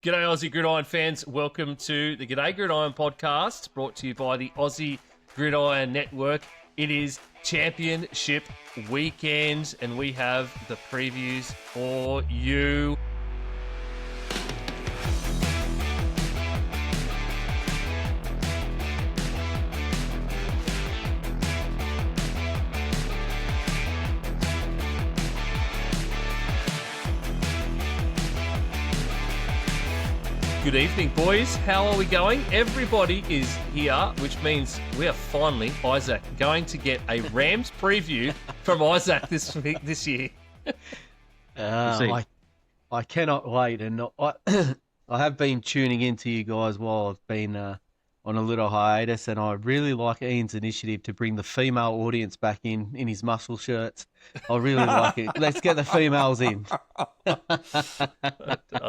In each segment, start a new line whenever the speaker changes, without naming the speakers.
G'day Aussie Gridiron fans, welcome to the G'day Gridiron Podcast, brought to you by the Aussie Gridiron Network. It is Championship weekend and we have the previews for you. Good evening, boys. How are we going? Everybody is here, which means we are finally, Isaac, going to get a Rams preview from Isaac this year.
I cannot wait, and I have been tuning into you guys while I've been on a little hiatus, and I really like Ian's initiative to bring the female audience back in his muscle shirts. I really like it. Let's get the females in.
I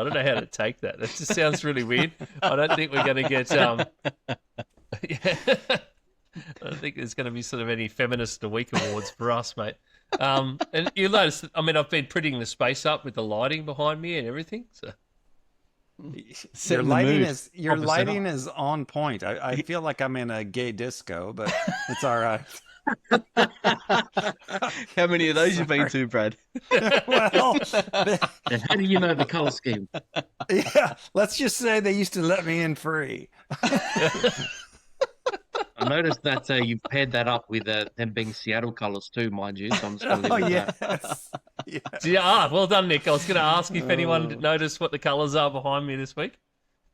don't know how to take that. That just sounds really weird. I don't think we're going to get. I don't think there's going to be sort of any Feminist of the Week awards for us, mate. And you'll notice, I've been prettying the space up with the lighting behind me and everything. So
your lighting is on point. I feel like I'm in a gay disco, but it's all right.
How many of those you've been to, Brad?
Well,
and how do you know the colour scheme?
Yeah, let's just say they used to let me in free.
I noticed that you've paired that up with them being Seattle colours too, mind you. So I'm just going to leave it at that.
Yeah, well done, Nick. I was going to ask if anyone noticed what the colours are behind me this week.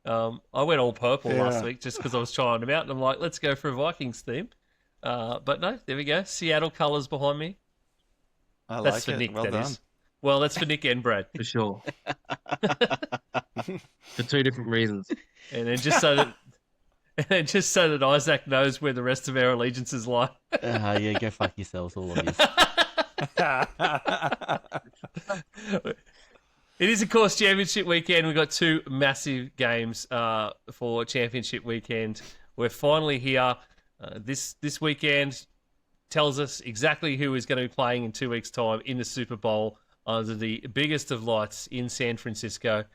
I went all purple last week just because I was trying them out, and I'm like, let's go for a Vikings theme. But no, there we go. Seattle colours behind me.
I
That's
like
for
it.
Nick,
well
that
done.
is. Well, that's for Nick and Brad.
For sure. For two different reasons.
And then just so that Isaac knows where the rest of our allegiances lie.
Yeah, go fuck yourselves, all of you.
It is, of course, Championship weekend. We've got two massive games for Championship weekend. We're finally here. This weekend tells us exactly who is going to be playing in 2 weeks' time in the Super Bowl under the biggest of lights in San Francisco.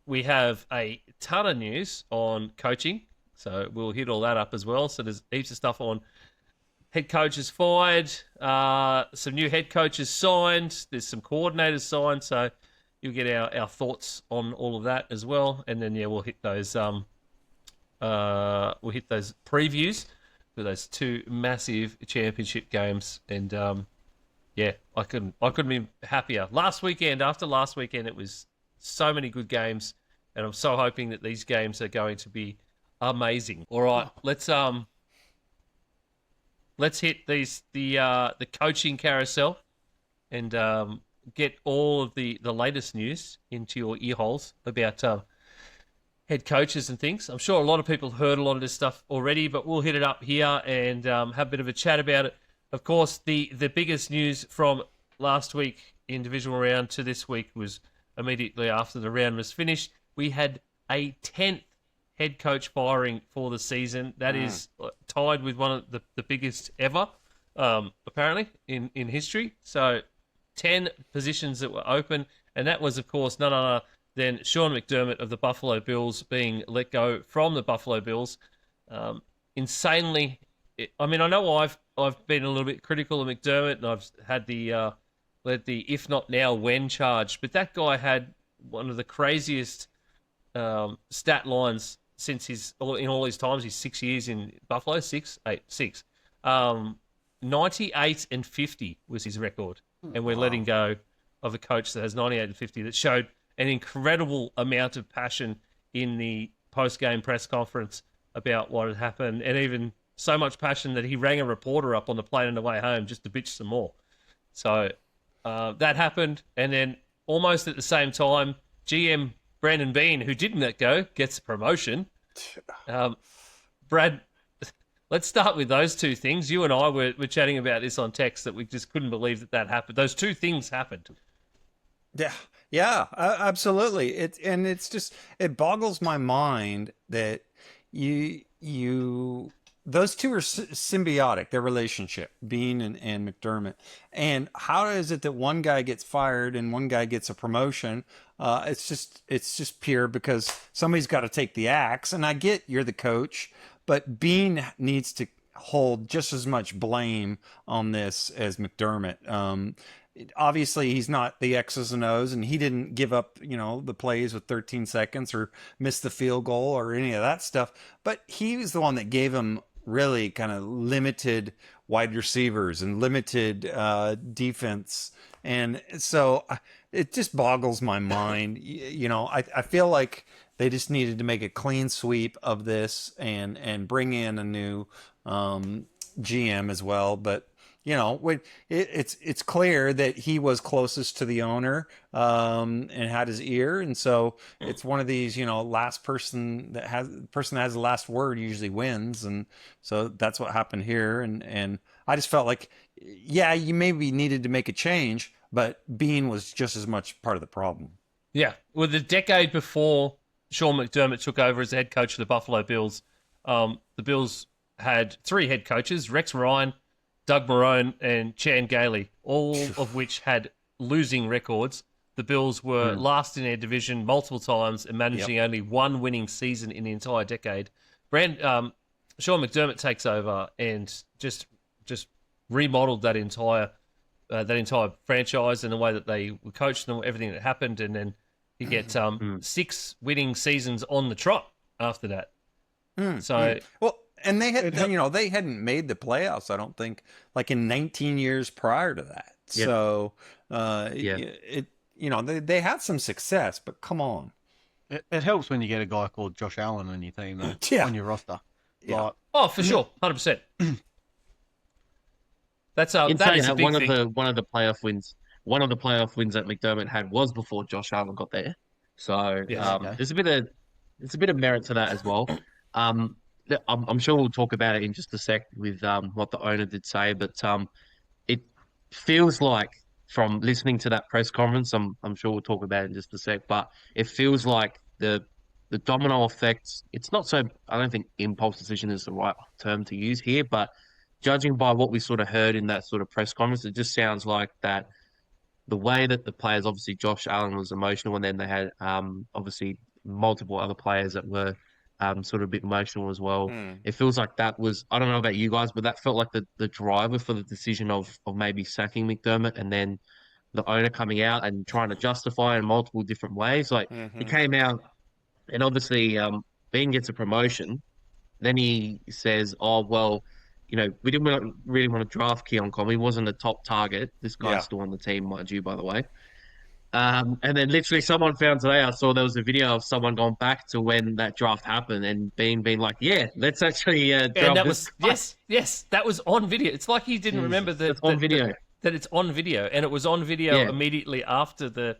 We have a ton of news on coaching, so we'll hit all that up as well. So there's heaps of stuff on head coaches fired, some new head coaches signed, there's some coordinators signed, so you'll get our thoughts on all of that as well. And then we'll hit those previews for those two massive championship games. And I couldn't be happier. After last weekend, it was so many good games, and I'm so hoping that these games are going to be amazing. All right, let's hit the coaching carousel and get all of the latest news into your ear holes about head coaches and things. I'm sure a lot of people heard a lot of this stuff already, but we'll hit it up here and have a bit of a chat about it. Of course, the biggest news from last week in divisional round to this week was immediately after the round was finished. We had a 10th head coach firing for the season. That is tied with one of the biggest ever, apparently, in history. So 10 positions that were open, and that was, of course, none other than Sean McDermott of the Buffalo Bills being let go from the Buffalo Bills. Insanely, I know I've been a little bit critical of McDermott, and I've had led the if not now when charge, but that guy had one of the craziest stat lines since in all his times. He's 6 years in Buffalo, 98 and 50 was his record, and we're letting go of a coach that has 98 and 50 that showed an incredible amount of passion in the post-game press conference about what had happened, and even so much passion that he rang a reporter up on the plane on the way home just to bitch some more. So that happened, and then almost at the same time, GM Brandon Bean, who didn't let go, gets a promotion. Brad, let's start with those two things. You and I were chatting about this on text, that we just couldn't believe that happened. Those two things happened.
Yeah, absolutely. It boggles my mind that those two are symbiotic, their relationship, Bean and McDermott. And how is it that one guy gets fired and one guy gets a promotion? It's just pure because somebody's got to take the axe. And I get you're the coach, but Bean needs to hold just as much blame on this as McDermott. Obviously, he's not the X's and O's, and he didn't give up, the plays with 13 seconds or miss the field goal or any of that stuff. But he was the one that gave him really kind of limited wide receivers and limited defense. And so it just boggles my mind. I feel like they just needed to make a clean sweep of this and bring in a new GM as well. But it's clear that he was closest to the owner and had his ear, and so it's one of these last person that has the last word usually wins, and so that's what happened here. And I just felt like, yeah, you maybe needed to make a change, but Bean was just as much part of the problem.
Yeah, well, the decade before Sean McDermott took over as the head coach of the Buffalo Bills, the Bills had 3 head coaches: Rex Ryan, Doug Marrone, and Chan Gailey, all of which had losing records. The Bills were last in their division multiple times and managing only one winning season in the entire decade. Sean McDermott takes over and just remodeled that entire franchise and the way that they were coached and everything that happened. And then you get 6 winning seasons on the trot after that.
Well, and they had, they hadn't made the playoffs, I don't think, like in 19 years prior to that. Yep. So, they had some success, but come on.
It helps when you get a guy called Josh Allen on your team, though, on your roster.
Yeah.
Oh, for sure, 100%. That is a big thing.
One of the playoff wins that McDermott had was before Josh Allen got there. So there's a bit of merit to that as well. I'm sure we'll talk about it in just a sec with what the owner did say, but it feels like, from listening to that press conference, I'm sure we'll talk about it in just a sec, but it feels like the domino effect, it's not so, I don't think impulse decision is the right term to use here, but judging by what we sort of heard in that sort of press conference, it just sounds like that the way that the players, obviously Josh Allen was emotional, and then they had obviously multiple other players that were sort of a bit emotional as well. It feels like that was, I don't know about you guys, but that felt like the driver for the decision of maybe sacking McDermott, and then the owner coming out and trying to justify in multiple different ways. Like he came out and obviously Bean gets a promotion. Then he says, oh, well, we didn't really want to draft Keon Coleman. He wasn't a top target. This guy's still on the team, mind you, by the way. And then literally someone found today, I saw there was a video of someone going back to when that draft happened and being like, yeah, let's actually draft
and that
this
was, yes, that was on video. It's like he didn't remember that it's on video. That it's on video, and it was on video immediately after the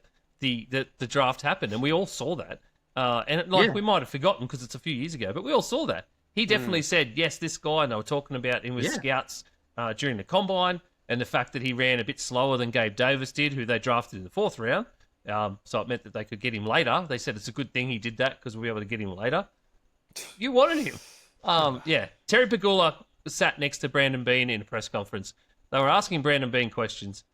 draft happened, and we all saw that. We might have forgotten because it's a few years ago, but we all saw that. He definitely said, yes, this guy, and they were talking about him with scouts during the combine, and the fact that he ran a bit slower than Gabe Davis did, who they drafted in the 4th round. So it meant that they could get him later. They said it's a good thing he did that because we'll be able to get him later. You wanted him. Terry Pagula sat next to Brandon Bean in a press conference. They were asking Brandon Bean questions.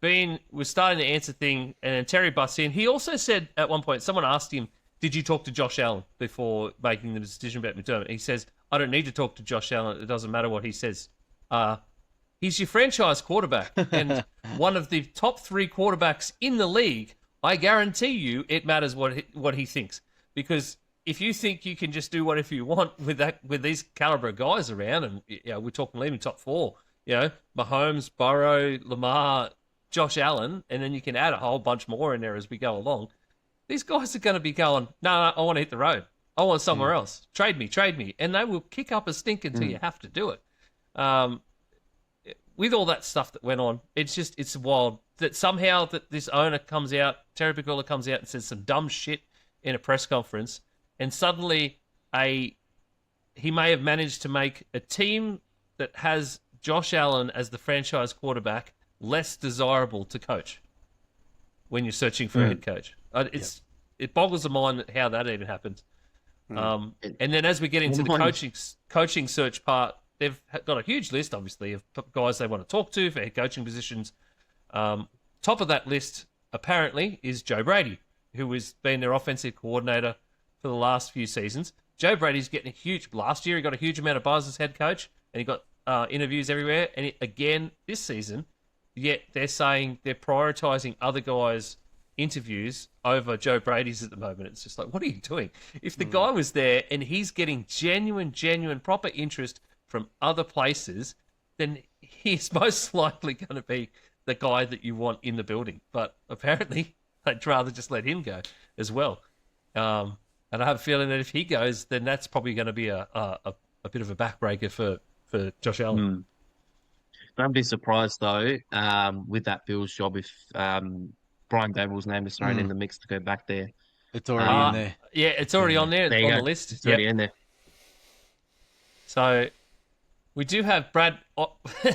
Bean was starting to answer thing, and then Terry busts in. He also said at one point, someone asked him, did you talk to Josh Allen before making the decision about McDermott? He says, I don't need to talk to Josh Allen. It doesn't matter what he says. He's your franchise quarterback and one of the top 3 quarterbacks in the league. I guarantee you it matters what he thinks. Because if you think you can just do whatever you want with these caliber of guys around, and we're talking leaving top 4, Mahomes, Burrow, Lamar, Josh Allen, and then you can add a whole bunch more in there as we go along. These guys are going to be going, no, I want to hit the road. I want somewhere else. Trade me. And they will kick up a stink until you have to do it. With all that stuff that went on, it's wild that somehow that this owner comes out, Terry Pagula comes out and says some dumb shit in a press conference, and suddenly he may have managed to make a team that has Josh Allen as the franchise quarterback less desirable to coach when you're searching for a head coach. It boggles the mind how that even happened. And then as we get into the coaching search part, they've got a huge list, obviously, of guys they want to talk to for head coaching positions. Top of that list, apparently, is Joe Brady. who has been their offensive coordinator for the last few seasons. Joe Brady's getting last year he got a huge amount of buzz as head coach, and he got interviews everywhere. And again, this season, yet they're saying they're prioritizing other guys' interviews over Joe Brady's at the moment. It's just like, what are you doing? If the guy was there and he's getting genuine, proper interest from other places, then he's most likely going to be the guy that you want in the building. But apparently, I'd rather just let him go as well. And I have a feeling that if he goes, then that's probably going to be a bit of a backbreaker for Josh Allen.
Don't be surprised, though, with that Bills job if Brian Daboll's name is thrown in the mix to go back there.
It's already in there.
Yeah, it's already on there on the list.
It's already in there.
So we do have Brad.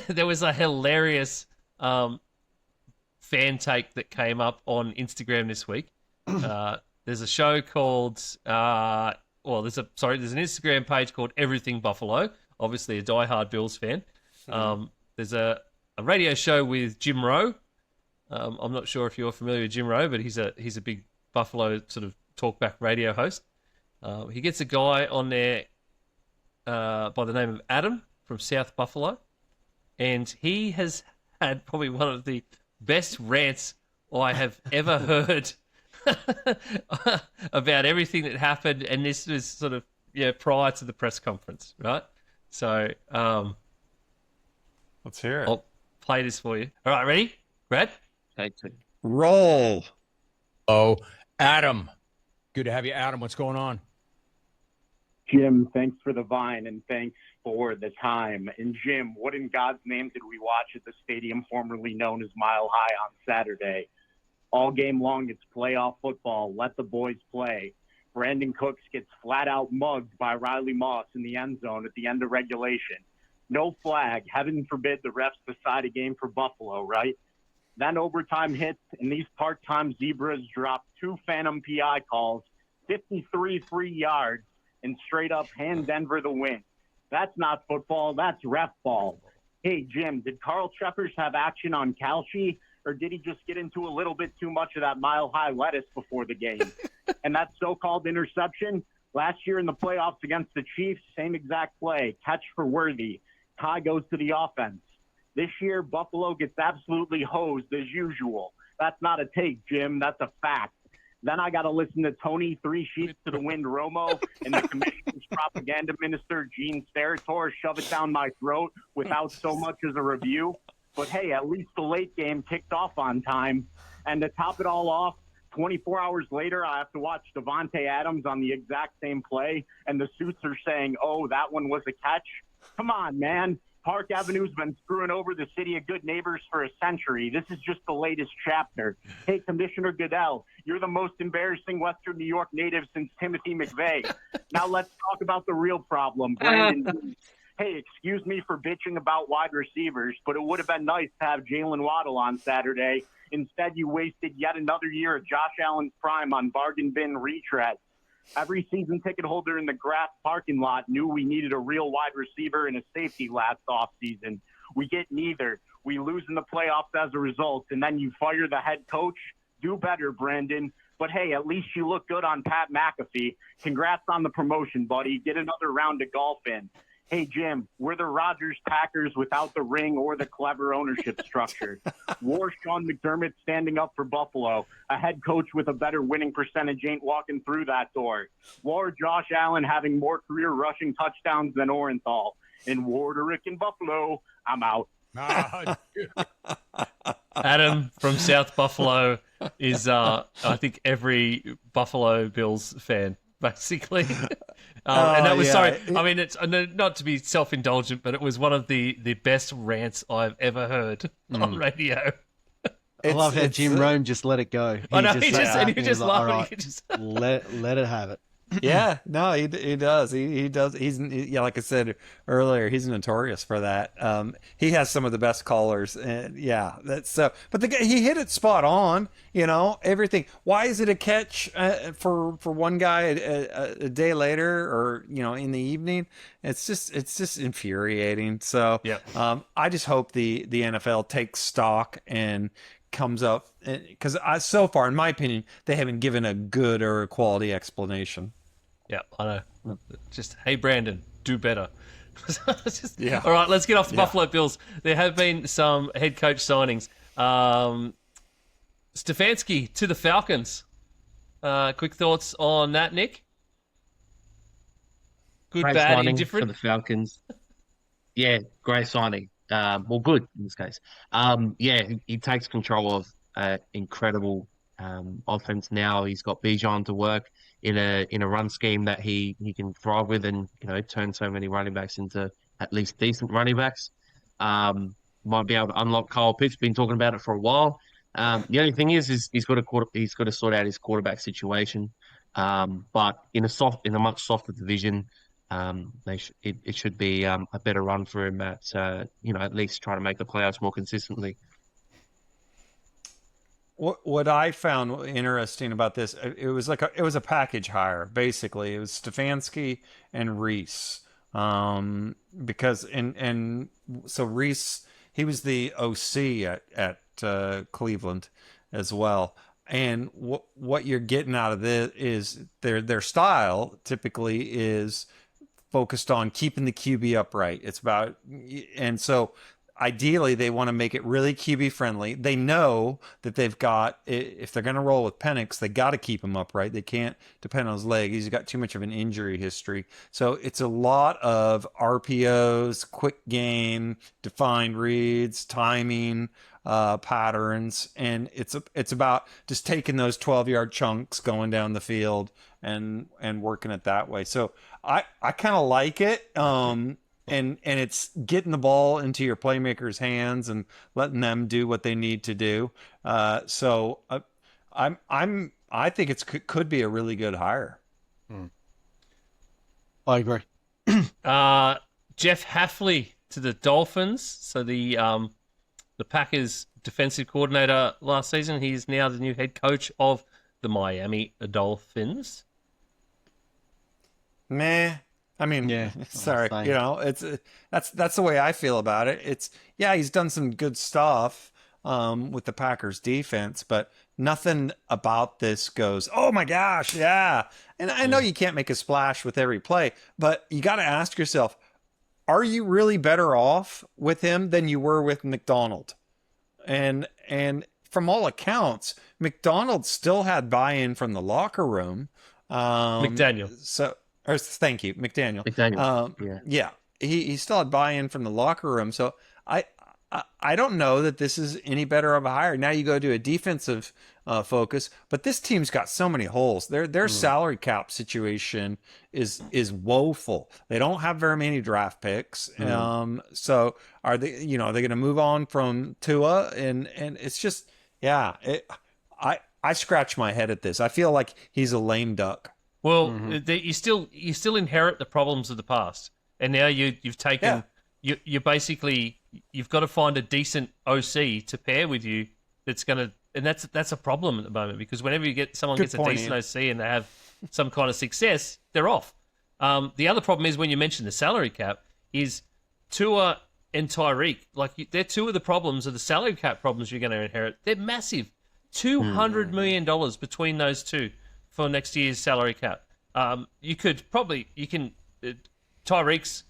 There was a hilarious fan take that came up on Instagram this week. There's a show called there's an Instagram page called Everything Buffalo. Obviously a diehard Bills fan. There's a radio show with Jim Rowe. I'm not sure if you're familiar with Jim Rowe, but he's a big Buffalo sort of talkback radio host. He gets a guy on there by the name of Adam from South Buffalo, and he has had probably one of the best rants I have ever heard about everything that happened, and this was sort of prior to the press conference, right? So
let's hear it.
I'll play this for you. All right, ready, Brad?
Roll.
Oh, Adam. Good to have you, Adam. What's going on?
Jim, thanks for the vine and thanks for the time. And Jim, what in God's name did we watch at the stadium formerly known as Mile High on Saturday? All game long, it's playoff football. Let the boys play. Brandon Cooks gets flat out mugged by Riley Moss in the end zone at the end of regulation. No flag. Heaven forbid the refs decide a game for Buffalo, right? Then overtime hits, and these part-time Zebras drop 2 phantom PI calls, 53 free yards, and straight up hand Denver the win. That's not football. That's ref ball. Hey, Jim, did Carl Treppers have action on Kalshi, or did he just get into a little bit too much of that mile-high lettuce before the game? And that so-called interception, last year in the playoffs against the Chiefs, same exact play, catch for Worthy. Tie goes to the offense. This year, Buffalo gets absolutely hosed as usual. That's not a take, Jim. That's a fact. Then I got to listen to Tony 3 Sheets to the Wind Romo and the commission's propaganda minister, Gene Steratore, shove it down my throat without so much as a review. But, hey, at least the late game kicked off on time. And to top it all off, 24 hours later, I have to watch Devontae Adams on the exact same play, and the suits are saying, oh, that one was a catch. Come on, man. Park Avenue's been screwing over the city of good neighbors for a century. This is just the latest chapter. Hey, Commissioner Goodell, you're the most embarrassing Western New York native since Timothy McVeigh. Now let's talk about the real problem, Brandon. Hey, excuse me for bitching about wide receivers, but it would have been nice to have Jalen Waddle on Saturday. Instead, you wasted yet another year of Josh Allen's prime on bargain bin retreads. Every season ticket holder in the grass parking lot knew we needed a real wide receiver and a safety last offseason. We get neither. We lose in the playoffs as a result, and then you fire the head coach. Do better, Brandon. But, hey, at least you look good on Pat McAfee. Congrats on the promotion, buddy. Get another round of golf in. Hey, Jim, we're the Rodgers Packers without the ring or the clever ownership structure. War Sean McDermott standing up for Buffalo. A head coach with a better winning percentage ain't walking through that door. War Josh Allen having more career rushing touchdowns than Orenthal. And war to Rick in Buffalo. I'm out.
Adam from South Buffalo is, I think, every Buffalo Bills fan, basically. And that was, sorry, I mean, it's not to be self-indulgent, but it was one of the best rants I've ever heard on radio.
I love how Jim Rome just let it go.
I know, he just laughed.
Let it have it.
Yeah, no, he does. He does. He's like I said earlier, he's notorious for that. He has some of the best callers, and yeah, that's so. But he hit it spot on. You know, everything. Why is it a catch for one guy a day later, or in the evening? It's just infuriating. So
yeah.
I just hope the NFL takes stock and comes up, because so far, in my opinion, they haven't given a good or a quality explanation.
Yeah, I know. Just, hey, Brandon, do better.
Yeah.
All right, let's get off the Buffalo Bills. There have been some head coach signings. Stefanski to the Falcons. Quick thoughts on that, Nick? Good,
great
bad,
signing
indifferent?
for the Falcons. Yeah, great signing. Well, good in this case. He takes control of incredible offense now. He's got Bijan to work in a run scheme that he can thrive with, and turn so many running backs into at least decent running backs. Might be able to unlock Kyle Pitts. Been talking about it for a while. The only thing is he's got to sort out his quarterback situation. But in a much softer division, it should be a better run for him at at least trying to make the playoffs more consistently.
What I found interesting about this, it was a package hire basically. It was Stefanski and Reese, because so Reese, he was the OC at Cleveland as well. And what you're getting out of this is their style typically is focused on keeping the QB upright. It's about, and so ideally they want to make it really QB friendly. They know that they've got, if they're going to roll with Penix, they got to keep him upright. They can't depend on his leg. He's got too much of an injury history. So it's a lot of RPOs, quick game, defined reads, timing, patterns, and it's about just taking those 12-yard chunks, going down the field and working it that way. So I kind of like it. And it's getting the ball into your playmakers' hands and letting them do what they need to do. I think could be a really good hire.
I agree.
Jeff Hafley to the Dolphins. So the Packers defensive coordinator last season. He's now the new head coach of the Miami Dolphins.
Meh. I mean,
yeah,
sorry, it's that's the way I feel about it. It's he's done some good stuff with the Packers defense, but nothing about this goes, oh my gosh, yeah. And I know you can't make a splash with every play, but you got to ask yourself, are you really better off with him than you were with McDonald? And from all accounts, McDonald still had buy-in from the locker room.
McDaniel.
Thank you, McDaniel.
Yeah.
He still had buy-in from the locker room. So I don't know that this is any better of a hire. Now you go to a defensive focus, but this team's got so many holes. Their salary cap situation is woeful. They don't have very many draft picks. So are they going to move on from Tua? And it's just I scratch my head at this. I feel like he's a lame duck.
Well, you still inherit the problems of the past, and now you've taken you basically you've got to find a decent OC to pair with you that's gonna, and that's a problem at the moment, because whenever someone gets a decent OC and they have some kind of success, they're off. The other problem is when you mention the salary cap is Tua and Tyreek, they're two of the problems of the salary cap problems you're going to inherit. They're massive, $200 million between those two for next year's salary cap. Tyreek's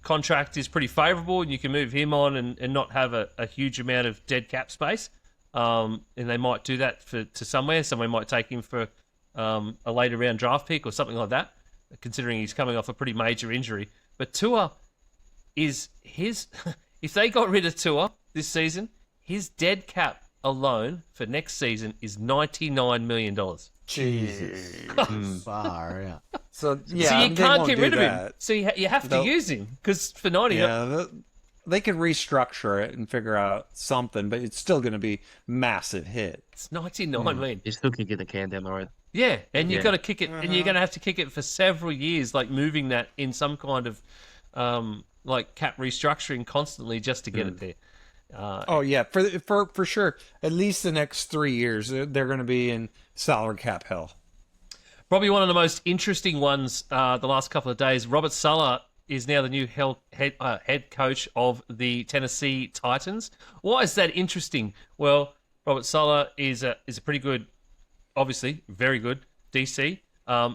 contract is pretty favourable, and you can move him on and not have a huge amount of dead cap space. And they might do that to somewhere. Somewhere might take him for a later round draft pick or something like that, considering he's coming off a pretty major injury. But Tua is his... if they got rid of Tua this season, his dead cap alone for next season is $99 million.
Jesus. Far out.
So you
can't get rid of him. So you have to use him, because for 90.
Yeah, they could restructure it and figure out something, but it's still going to be massive hit.
It's $99 million.
You still can get the can down the road.
Yeah, and you've got to kick it, and you're going to have to kick it for several years, moving that in some kind of cap restructuring constantly just to get it there. For sure. At least the next 3 years, they're going to be in salary cap hell. Probably one of the most interesting ones the last couple of days. Robert Saleh is now the new head coach of the Tennessee Titans. Why is that interesting? Well, Robert Sala is a pretty good, obviously very good DC.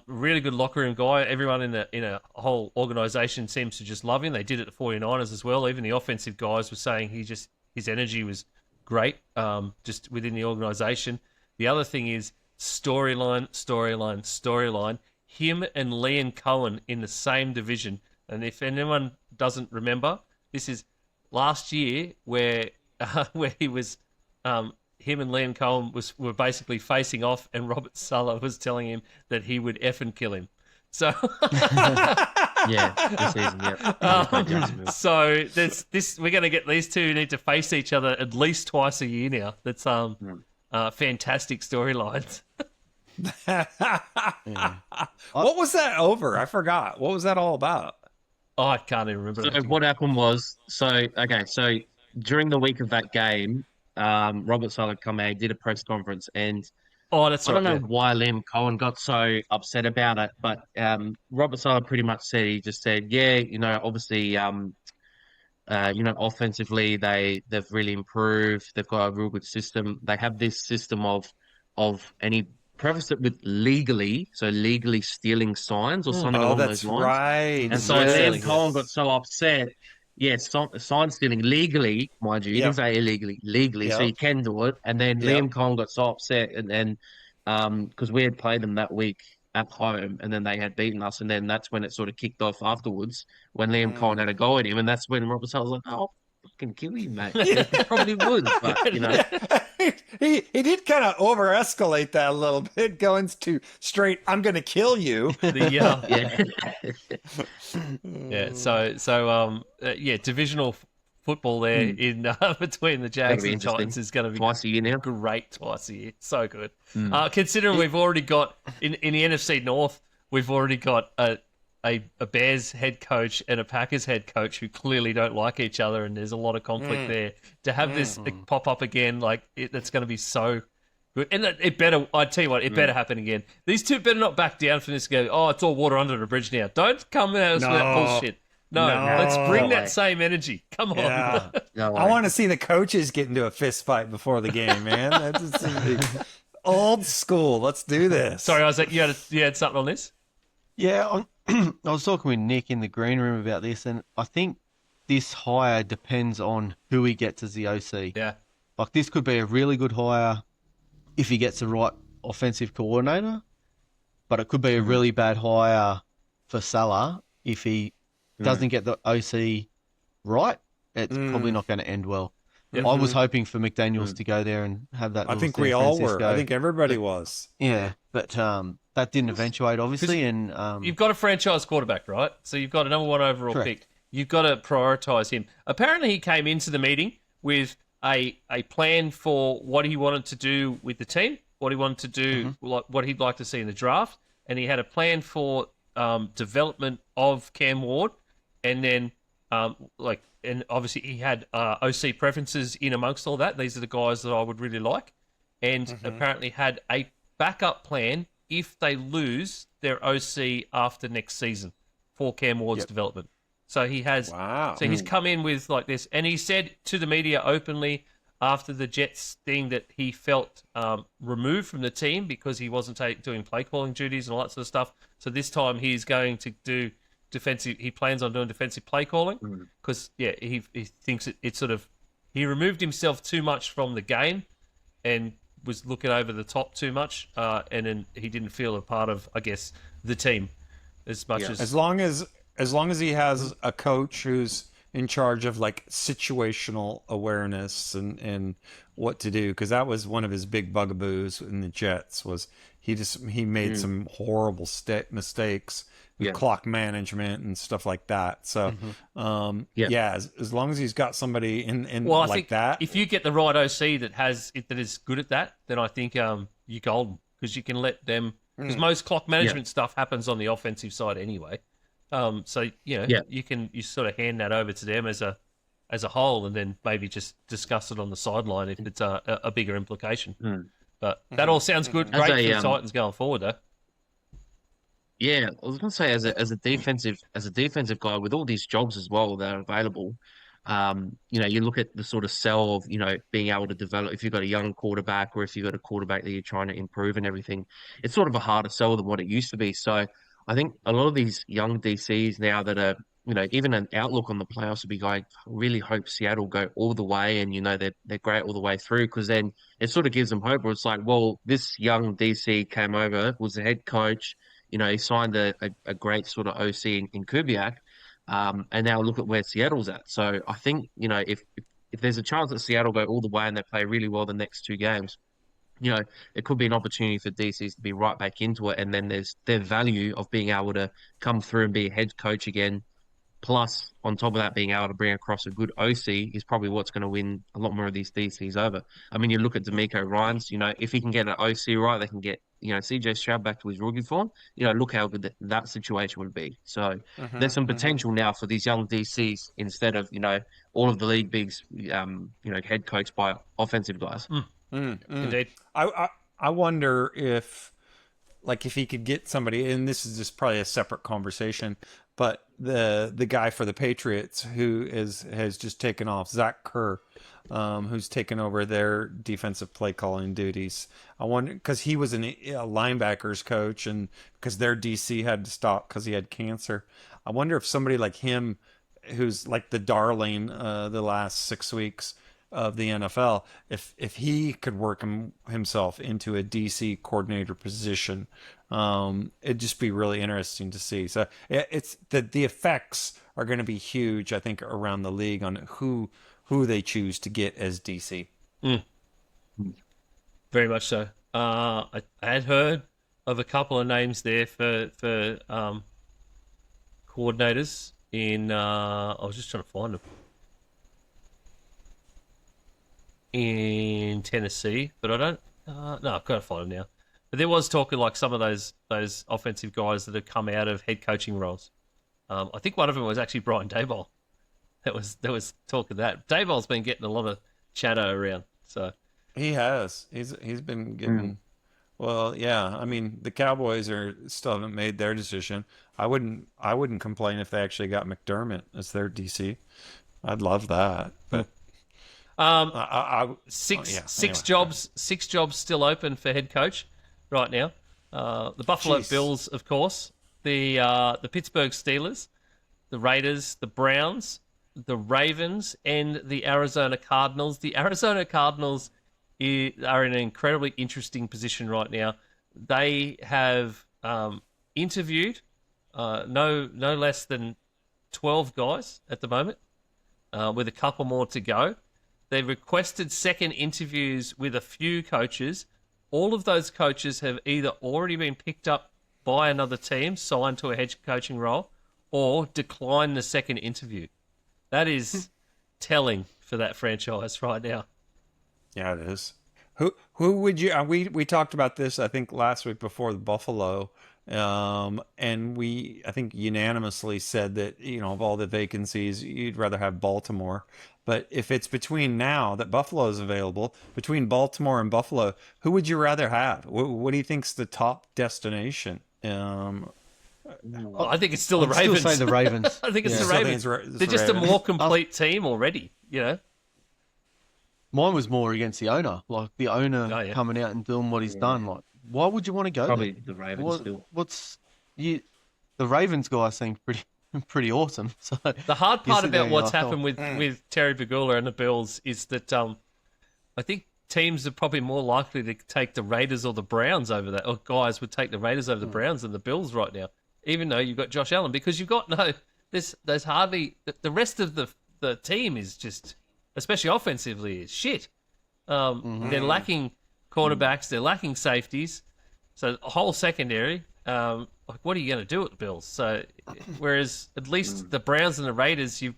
Really good locker room guy. Everyone in a whole organisation seems to just love him. They did it at the 49ers as well. Even the offensive guys were saying his energy was great, just within the organisation. The other thing is storyline. Him and Liam Cohen in the same division. And if anyone doesn't remember, this is last year where he was, him and Liam Cohen were basically facing off, and Robert Sala was telling him that he would effing kill him. So
yeah, this season, yeah.
So this we're going to get these two need to face each other at least twice a year now. That's fantastic storylines.
Yeah. What was that over? I forgot. What was that all about?
Oh, I can't even remember.
So what happened was, so during the week of that game, Robert Sala come out, did a press conference, and I don't know why Liam Cohen got so upset about it, but Robert Sala pretty much said, obviously, offensively they've really improved. They've got a real good system. They have this system of and he prefaced it with legally stealing signs or something along those lines.
Right.
And so Liam Cohen got so upset. Yeah, sign stealing legally, mind you. He didn't say illegally, legally, so you can do it. And then Liam Cohen got so upset, and then because we had played them that week at home, and then they had beaten us, and then that's when it sort of kicked off afterwards when Liam Cohen had a go at him, and that's when Robert Sala was like, "Oh, fucking kill you, mate." He probably would, but
he did kind of over escalate that a little bit, going to straight, "I'm going to kill you."
Divisional football there in between the Jags and Titans is going to be
twice a year now.
Great, twice a year, so good. Considering we've already got in the NFC North, we've already got a Bears head coach and a Packers head coach who clearly don't like each other, and there's a lot of conflict there. To have this pop up again, that's going to be so good. And it better, I tell you what, it better happen again. These two better not back down from this. Go, oh, it's all water under the bridge now. Don't come at us with that bullshit. No, let's bring that same energy. Come on.
Yeah. I want to see the coaches get into a fist fight before the game, man. That's old school. Let's do this.
Sorry, Isaac, you had something on this?
Yeah, I was talking with Nick in the green room about this, and I think this hire depends on who he gets as the OC.
Yeah.
Like, this could be a really good hire if he gets the right offensive coordinator, but it could be a really bad hire for Salah if he doesn't get the OC right. It's probably not going to end well. Yep. I was hoping for McDaniels to go there and have that.
I think we all were. I think everybody was.
Yeah, but that didn't eventuate, obviously. And
you've got a franchise quarterback, right? So you've got a number one overall pick. You've got to prioritize him. Apparently, he came into the meeting with a plan for what he wanted to do with the team, what he wanted to do, what he'd like to see in the draft, and he had a plan for development of Cam Ward, and then and obviously he had OC preferences in amongst all that. These are the guys that I would really like, and apparently had a backup plan if they lose their OC after next season for Cam Ward's development. So he has. Wow. So he's come in with like this, and he said to the media openly after the Jets thing that he felt removed from the team because he wasn't doing play calling duties and all that sort of stuff. So this time he's going to do defensive. He plans on doing defensive play calling because he thinks it sort of he removed himself too much from the game and was looking over the top too much, and then he didn't feel a part of, I guess, the team as much as
long as he has a coach who's in charge of like situational awareness and what to do, because that was one of his big bugaboos in the Jets was he made some horrible mistakes with clock management and stuff like that. So as long as he's got somebody in
I think
that,
if you get the right OC that is good at that, then I think you're golden, because you can let them, because most clock management stuff happens on the offensive side anyway. So you sort of hand that over to them as a whole, and then maybe just discuss it on the sideline if it's a bigger implication. But that all sounds good. Great for the Titans going forward, though.
Yeah, I was going to say as a defensive guy with all these jobs as well that are available, You look at the sort of sell of, being able to develop, if you've got a young quarterback or if you've got a quarterback that you're trying to improve and everything, it's sort of a harder sell than what it used to be. So I think a lot of these young DCs now that are, even an outlook on the playoffs would be going, I really hope Seattle go all the way and, they're great all the way through, because then it sort of gives them hope where it's like, well, this young DC came over, was the head coach, he signed a great sort of OC in Kubiak. And now look at where Seattle's at. So I think, if there's a chance that Seattle go all the way and they play really well the next 2 games, it could be an opportunity for DCs to be right back into it. And then there's their value of being able to come through and be a head coach again. Plus, on top of that, being able to bring across a good OC is probably what's going to win a lot more of these DCs over. I mean, you look at D'Amico Ryans, if he can get an OC right, they can get, CJ Stroud back to his rookie form. Look how good that situation would be. So there's some potential now for these young DCs instead of, all of the league bigs, head coached by offensive guys.
Indeed.
I wonder if he could get somebody, and this is just probably a separate conversation, but the guy for the Patriots who has just taken off, Zach Kerr, who's taken over their defensive play calling duties. I wonder, because he was a linebackers coach, and because their DC had to stop because he had cancer. I wonder if somebody like him, who's like the darling the last 6 weeks of the NFL, if he could work himself into a DC coordinator position, it'd just be really interesting to see. So it's the effects are going to be huge, I think, around the league on who they choose to get as DC.
Very much so. I had heard of a couple of names there for coordinators in. I was just trying to find them. In Tennessee, but I don't. No, I've got to find them now. But there was talking like some of those offensive guys that have come out of head coaching roles. I think one of them was actually Brian Daboll. There was talk of that. Daboll's been getting a lot of chatter around. So
he has. He's been getting. Well, yeah. I mean, the Cowboys still haven't made their decision. I wouldn't complain if they actually got McDermott as their DC. I'd love that, but.
Six jobs still open for head coach right now. The Buffalo Bills, of course, the Pittsburgh Steelers, the Raiders, the Browns, the Ravens, and the Arizona Cardinals. The Arizona Cardinals are in an incredibly interesting position right now. They have interviewed no less than 12 guys at the moment, with a couple more to go. They've requested second interviews with a few coaches. All of those coaches have either already been picked up by another team, signed to a head coaching role, or declined the second interview. That is telling for that franchise right now.
Yeah, it is. Who would you? We talked about this, I think, last week before the Buffalo, and we, I think, unanimously said that, of all the vacancies, you'd rather have Baltimore. But if it's between now that Buffalo is available, between Baltimore and Buffalo, who would you rather have? What do you think's the top destination?
Well, I think it's still the Ravens.
Still saying the Ravens.
I think it's the Ravens. They're just a more complete team already,
Mine was more against the owner, like the owner coming out and doing what he's done. Like, why would you want to go
Probably
there?
the Ravens still.
The Ravens guy seemed pretty awesome. So
the hard part about what's happened with Terry Pegula and the Bills is that I think teams are probably more likely to take the Raiders or the Browns over that, or guys would take the Raiders over the Browns than the Bills right now, even though you've got Josh Allen, because you've got there's hardly, the rest of the team is just, especially offensively, is shit. They're lacking cornerbacks, they're lacking safeties, so a whole secondary. What are you going to do with the Bills? So, whereas at least the Browns and the Raiders, you've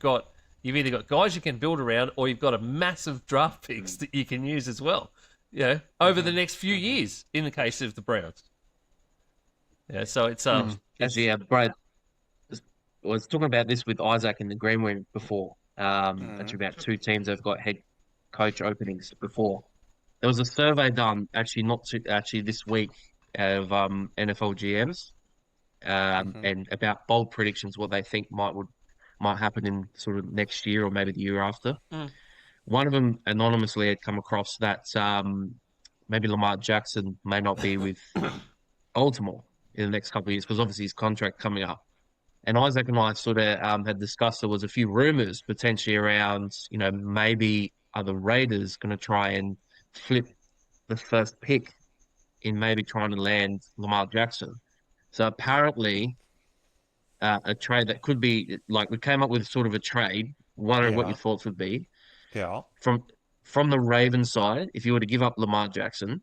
either got guys you can build around, or you've got a massive draft picks that you can use as well. Over the next few years, in the case of the Browns. Yeah, so it's
actually, Brad was talking about this with Isaac in the Green Room before. Actually, about 2 teams have got head coach openings before. There was a survey done actually this week of NFL GMs and about bold predictions, what they think might happen in sort of next year or maybe the year after. One of them anonymously had come across that maybe Lamar Jackson may not be with Baltimore in the next couple of years because obviously his contract coming up. And Isaac and I sort of had discussed there was a few rumors potentially around, maybe are the Raiders going to try and flip the first pick in maybe trying to land Lamar Jackson. So apparently a trade that could be, like we came up with sort of a trade, wondering what your thoughts would be.
Yeah.
From the Ravens side, if you were to give up Lamar Jackson,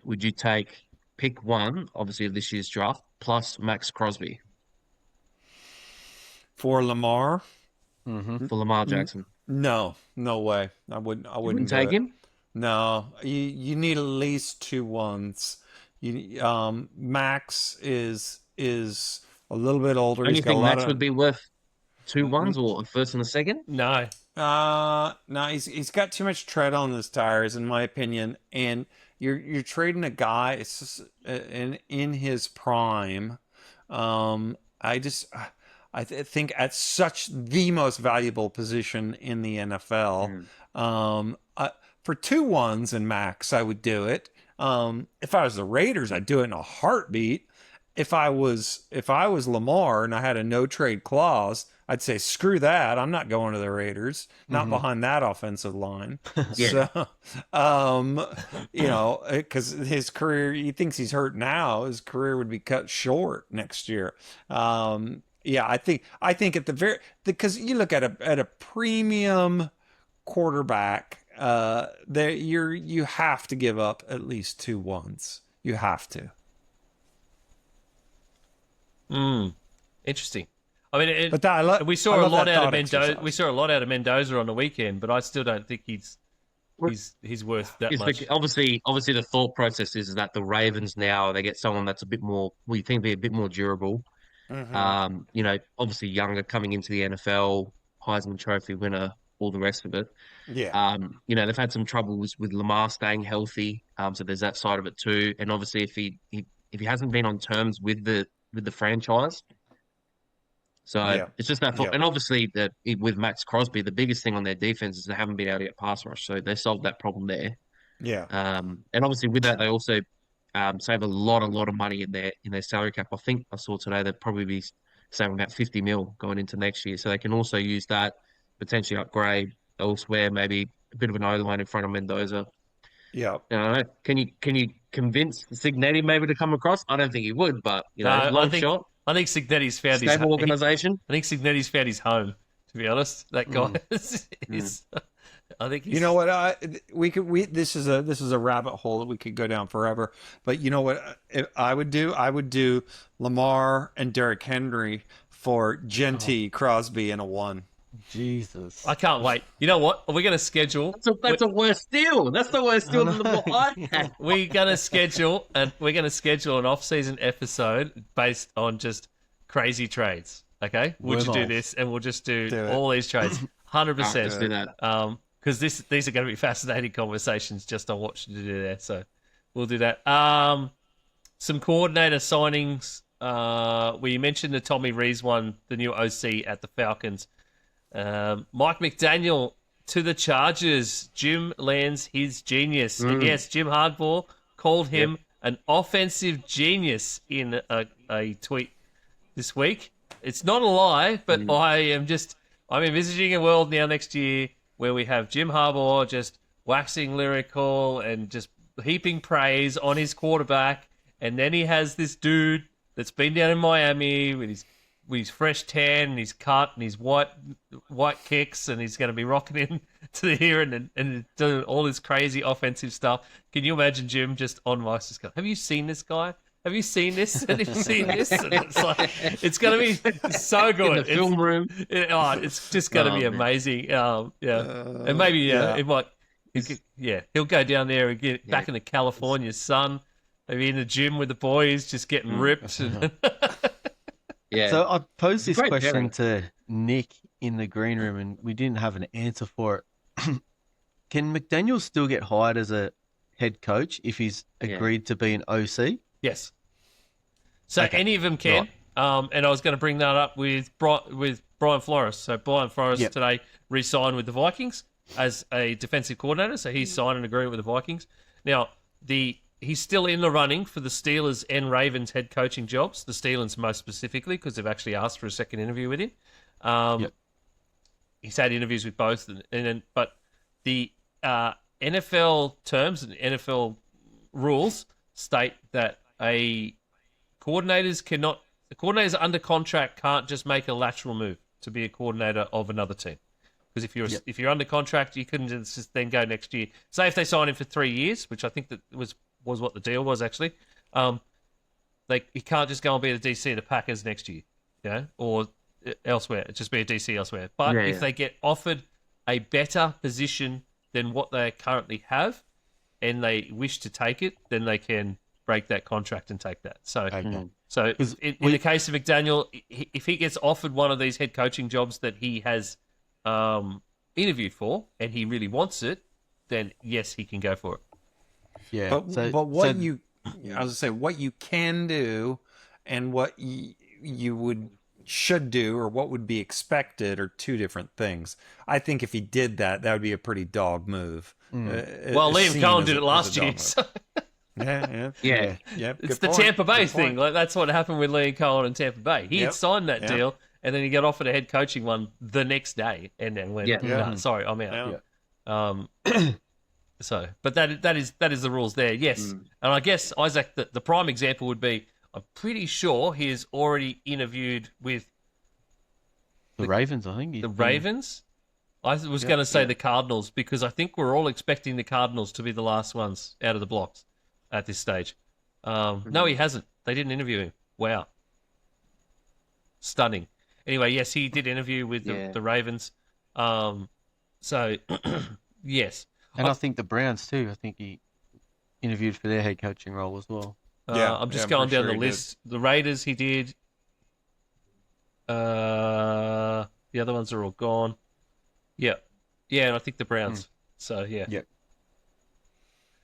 would you take pick 1, obviously of this year's draft, plus Max Crosby?
For Lamar?
For Lamar Jackson?
No way. I wouldn't
take him?
No, you need at least 2 ones. Max is a little bit older.
Don't you think Max would be worth 2 ones or a first and a second?
No.
No, he's got too much tread on his tires, in my opinion. And you're trading a guy it's just, in his prime. I think at such the most valuable position in the NFL. For 2 ones and Max, I would do it. If I was the Raiders, I'd do it in a heartbeat. If I was Lamar and I had a no trade clause, I'd say screw that. I'm not going to the Raiders. Not behind that offensive line. So, because his career, he thinks he's hurt now. His career would be cut short next year. I think at because you look at a premium quarterback. You have to give up at least 2 ones. You have to.
Interesting. I mean, we saw
a
a lot out of Mendoza. We saw a lot out of Mendoza on the weekend, but I still don't think he's worth that much.
Obviously, the thought process is that the Ravens now they get someone that's a bit more. We think be a bit more durable. Obviously younger, coming into the NFL, Heisman Trophy winner, all the rest of it.
Yeah.
They've had some troubles with Lamar staying healthy. So there's that side of it too. And obviously if he hasn't been on terms with the franchise. So it's just that thought. Yeah. And obviously with Max Crosby, the biggest thing on their defense is they haven't been able to get pass rush. So they solved that problem there.
Yeah.
And obviously with that, they also save a lot of money in their salary cap. I think I saw today they'd probably be saving about 50 mil going into next year. So they can also use that, potentially upgrade elsewhere, maybe a bit of an O-line in front of Mendoza.
Yeah.
Can you convince Signetti maybe to come across? I don't think he would, but long shot.
I think Signetti's found his
stable organization.
I think Signetti's found his home. To be honest, that guy is. I think he's...
You know what? This is a rabbit hole that we could go down forever. But you know what? I would do Lamar and Derrick Henry for Genty, Crosby, and a 1.
Jesus.
I can't wait. You know what? We're going to schedule...
That's a worse deal. That's the worst deal than the I had.
We're going to schedule an off-season episode based on just crazy trades. Okay? Would you do this? And we'll just do all these trades. 100%.
Let's do that.
Because these are going to be fascinating conversations just on what to do there. So we'll do that. Some coordinator signings. We mentioned the Tommy Rees one, the new OC at the Falcons. Mike McDaniel to the Chargers. Jim lands his genius. And yes, Jim Harbaugh called him an offensive genius in a tweet this week. It's not a lie, but I'm envisaging a world now next year where we have Jim Harbaugh just waxing lyrical and just heaping praise on his quarterback, and then he has this dude that's been down in Miami with his fresh tan and his cut and his white kicks, and he's going to be rocking in to here and doing all this crazy offensive stuff. Can you imagine Jim just on mic just going, "Have you seen this guy? Have you seen this? Have you seen this?" And it's like, it's going to be so good.
In the film room.
It's just going to be amazing. And maybe it might. He'll go down there and get back into California's sun. Maybe in the gym with the boys, just getting ripped.
So I posed this question to Nick in the green room, and we didn't have an answer for it. Can McDaniel still get hired as a head coach if he's agreed to be an OC?
Yes. So any of them can. Right. And I was going to bring that up with Brian Flores. So Brian Flores today re-signed with the Vikings as a defensive coordinator. So he's signed an agreement with the Vikings. Now, he's still in the running for the Steelers and Ravens head coaching jobs. The Steelers most specifically, because they've actually asked for a second interview with him. He's had interviews with both, but the NFL terms and NFL rules state that coordinators under contract can't just make a lateral move to be a coordinator of another team. Because if you're under contract, you couldn't just then go next year. Say if they sign him for 3 years, which I think that was what the deal was actually. He can't just go and be the DC of the Packers next year, or elsewhere. Just be a DC elsewhere. But if they get offered a better position than what they currently have, and they wish to take it, then they can break that contract and take that. So, in the case of McDaniel, if he gets offered one of these head coaching jobs that he has interviewed for, and he really wants it, then yes, he can go for it.
Yeah. But what you can do, and what you should do, or what would be expected, are two different things. I think if he did that, that would be a pretty dog move.
Well, Liam Cohen did it last year. So.
Yeah.
It's the Tampa Bay thing. Like, that's what happened with Liam Cohen and Tampa Bay. He had signed that deal, and then he got offered a head coaching one the next day, and then went, "No, sorry, I'm out." But that is the rules there. Yes, and I guess Isaac, the prime example would be, I'm pretty sure he has already interviewed with
the Ravens. I think
the Ravens. I was going to say the Cardinals, because I think we're all expecting the Cardinals to be the last ones out of the blocks at this stage. No, he hasn't. They didn't interview him. Wow. Stunning. Anyway, yes, he did interview with the Ravens. So, yes.
And I think the Browns too. I think he interviewed for their head coaching role as well.
I'm just going down the list. The Raiders, he did. The other ones are all gone. Yeah, and I think the Browns. So yeah.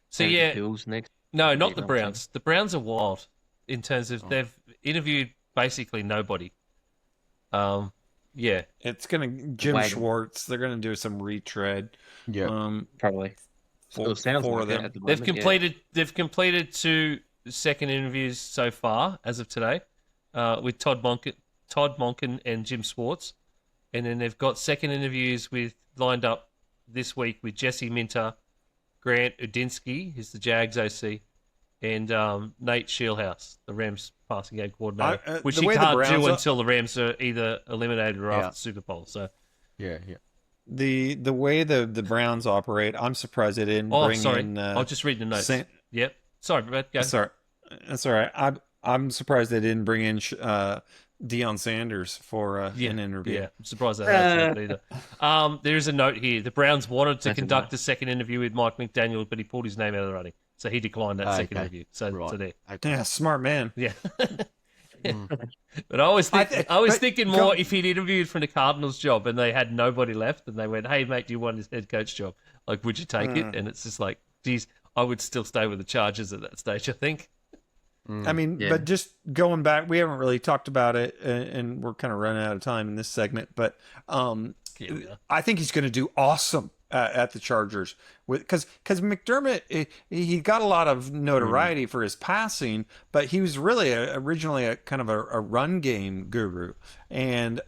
So
the Bills next.
No, not the Browns. The Browns are wild in terms of they've interviewed basically nobody.
It's Jim Schwartz. They're gonna do some retread.
Probably.
Four of them.
They've completed 2 second interviews so far as of today, with Todd Monken and Jim Schwartz. And then they've got second interviews lined up this week with Jesse Minter, Grant Udinsky, who's the Jags OC, and Nate Shieldhouse, the Rams passing game coordinator, which you can't do until the Rams are either eliminated or after the Super Bowl. So,
The way the Browns operate, I'm surprised they didn't bring in.
I'll just read the notes. Yep. Sorry, Brett. Go.
That's all right. I'm surprised they didn't bring in Deion Sanders for an interview.
Yeah, I'm surprised that happened either. There's a note here. The Browns wanted to conduct a second interview with Mike McDaniel, but he pulled his name out of the running. So he declined that second interview. So there.
Yeah, smart man.
Yeah. But I was thinking more if he'd interviewed for the Cardinals job and they had nobody left and they went, "Hey, mate, do you want his head coach job? Like, would you take it?" And it's just like, geez, I would still stay with the Chargers at that stage, I think.
I mean, but just going back, we haven't really talked about it, and we're kind of running out of time in this segment. But I think he's going to do awesome at the Chargers, because McDermott, he got a lot of notoriety for his passing, but he was really originally a kind of a run game guru, and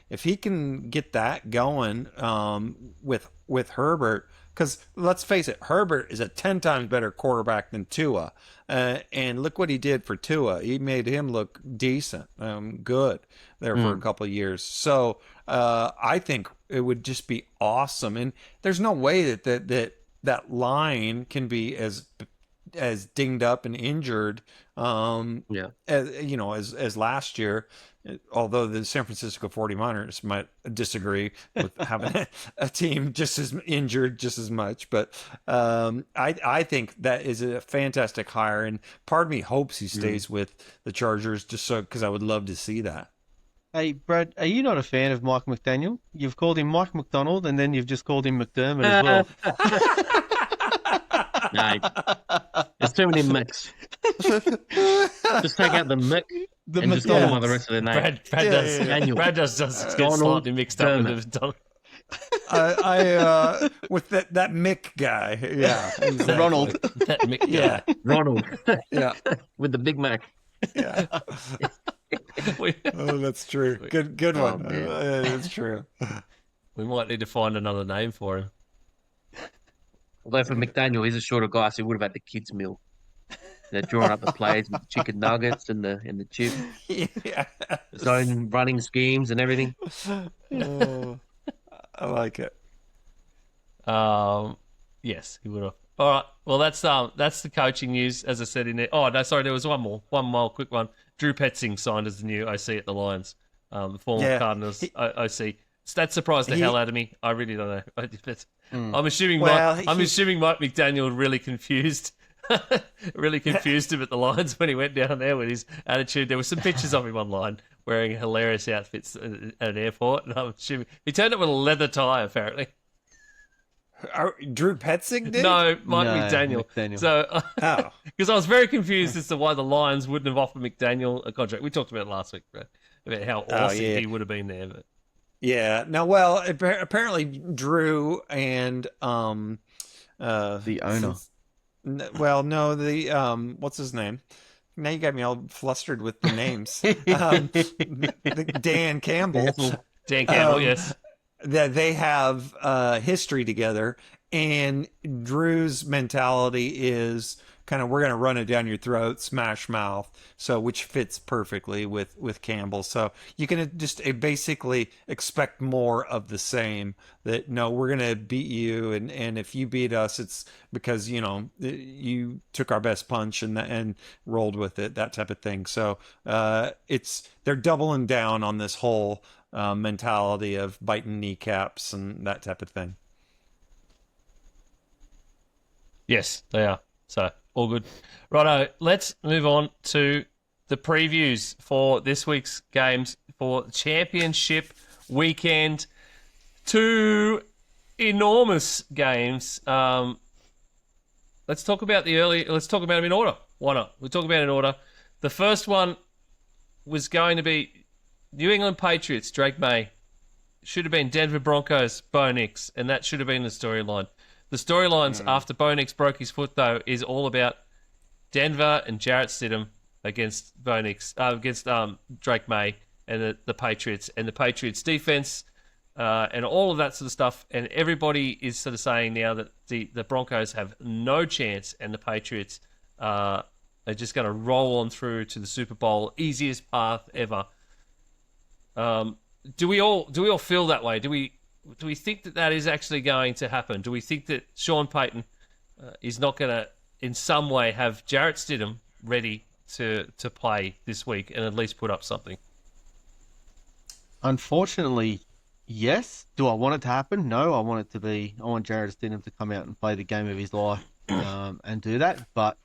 if he can get that going with Herbert. Because let's face it, Herbert is a 10 times better quarterback than Tua. And look what he did for Tua. He made him look decent, good there for a couple of years. So I think it would just be awesome. And there's no way that line can be as dinged up and injured as last year. Although the San Francisco 49ers might disagree with having a team just as injured just as much. But I think that is a fantastic hire. And part of me hopes he stays with the Chargers because I would love to see that.
Hey, Brad, are you not a fan of Mike McDaniel? You've called him Mike McDonald and then you've just called him McDermott as well.
No, there's too many Micks. Just take out the Mick. and just call them by the rest of their name.
Brad does get slightly mixed up with it.
I with that Mick guy. Yeah. Exactly.
Ronald.
That Mick guy.
Yeah. Ronald.
Yeah.
With the Big Mac.
Yeah. Oh, that's true. Good one. It's true.
We might need to find another name for him.
Although for McDaniel, he's a shorter guy, so he would have had the kids' meal. They're drawing up the plays with the chicken nuggets and the chip.
Yeah.
His own running schemes and everything.
Oh, I like it.
Yes, he would have. All right. Well, that's the coaching news, as I said in there. Oh no, sorry, there was one more quick one. Drew Petzing signed as the new OC at the Lions, the former Cardinals OC. That surprised the hell out of me. I really don't know. I'm assuming Mike McDaniel really confused him at the Lions when he went down there with his attitude. There were some pictures of him online wearing hilarious outfits at an airport, and I'm assuming he turned up with a leather tie, apparently.
Drew Petzing did?
No, McDaniel. So, because I was very confused as to why the Lions wouldn't have offered McDaniel a contract. We talked about it last week, Brad, about how awesome he would have been there. But
yeah, no, well, apparently Drew and
the owner.
Well, no, the what's his name? Now you got me all flustered with the names. Dan Campbell.
Dan Campbell, yes.
That they have history together, and Drew's mentality is kind of, we're going to run it down your throat, smash mouth, so which fits perfectly with Campbell. So you can just basically expect more of the same, that no, we're going to beat you, and if you beat us, it's because, you know, you took our best punch and rolled with it, that type of thing. So they're doubling down on this whole mentality of biting kneecaps and that type of thing.
Yes, they are. So, all good. Righto, let's move on to the previews for this week's games for Championship weekend. Two enormous games. Let's talk about them in order. Why not? We'll talk about it in order. The first one was going to be New England Patriots, Drake May. Should have been Denver Broncos, Bo Nix, and that should have been the storyline. The storylines after Bo Nix broke his foot, though, is all about Denver and Jarrett Stidham against Drake May and the Patriots, and the Patriots defense, and all of that sort of stuff. And everybody is sort of saying now that the Broncos have no chance, and the Patriots are just going to roll on through to the Super Bowl, easiest path ever. Do we all feel that way? Do we think that is actually going to happen? Do we think that Sean Payton is not going to, in some way, have Jarrett Stidham ready to play this week and at least put up something?
Unfortunately, yes. Do I want it to happen? No, I want Jarrett Stidham to come out and play the game of his life and do that. But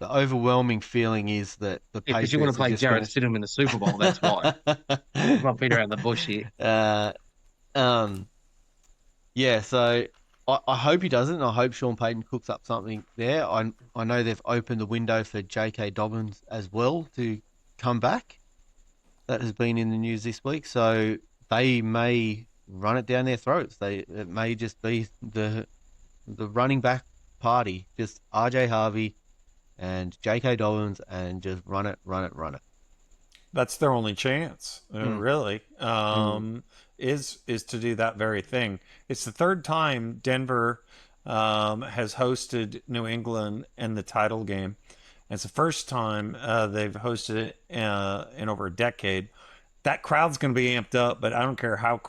the overwhelming feeling is that the Patriots...
because you want to play Jarrett Stidham in the Super Bowl, that's why. I'm not beat around the bush here.
Yeah, so I hope he doesn't. I hope Sean Payton cooks up something there. I know they've opened the window for J.K. Dobbins as well to come back. That has been in the news this week. So they may run it down their throats. It may just be the running back party, just R.J. Harvey and J.K. Dobbins, and just run it.
That's their only chance, really, is to do that very thing. It's the third time Denver has hosted New England in the title game. And it's the first time they've hosted it in over a decade. That crowd's going to be amped up, but I don't care how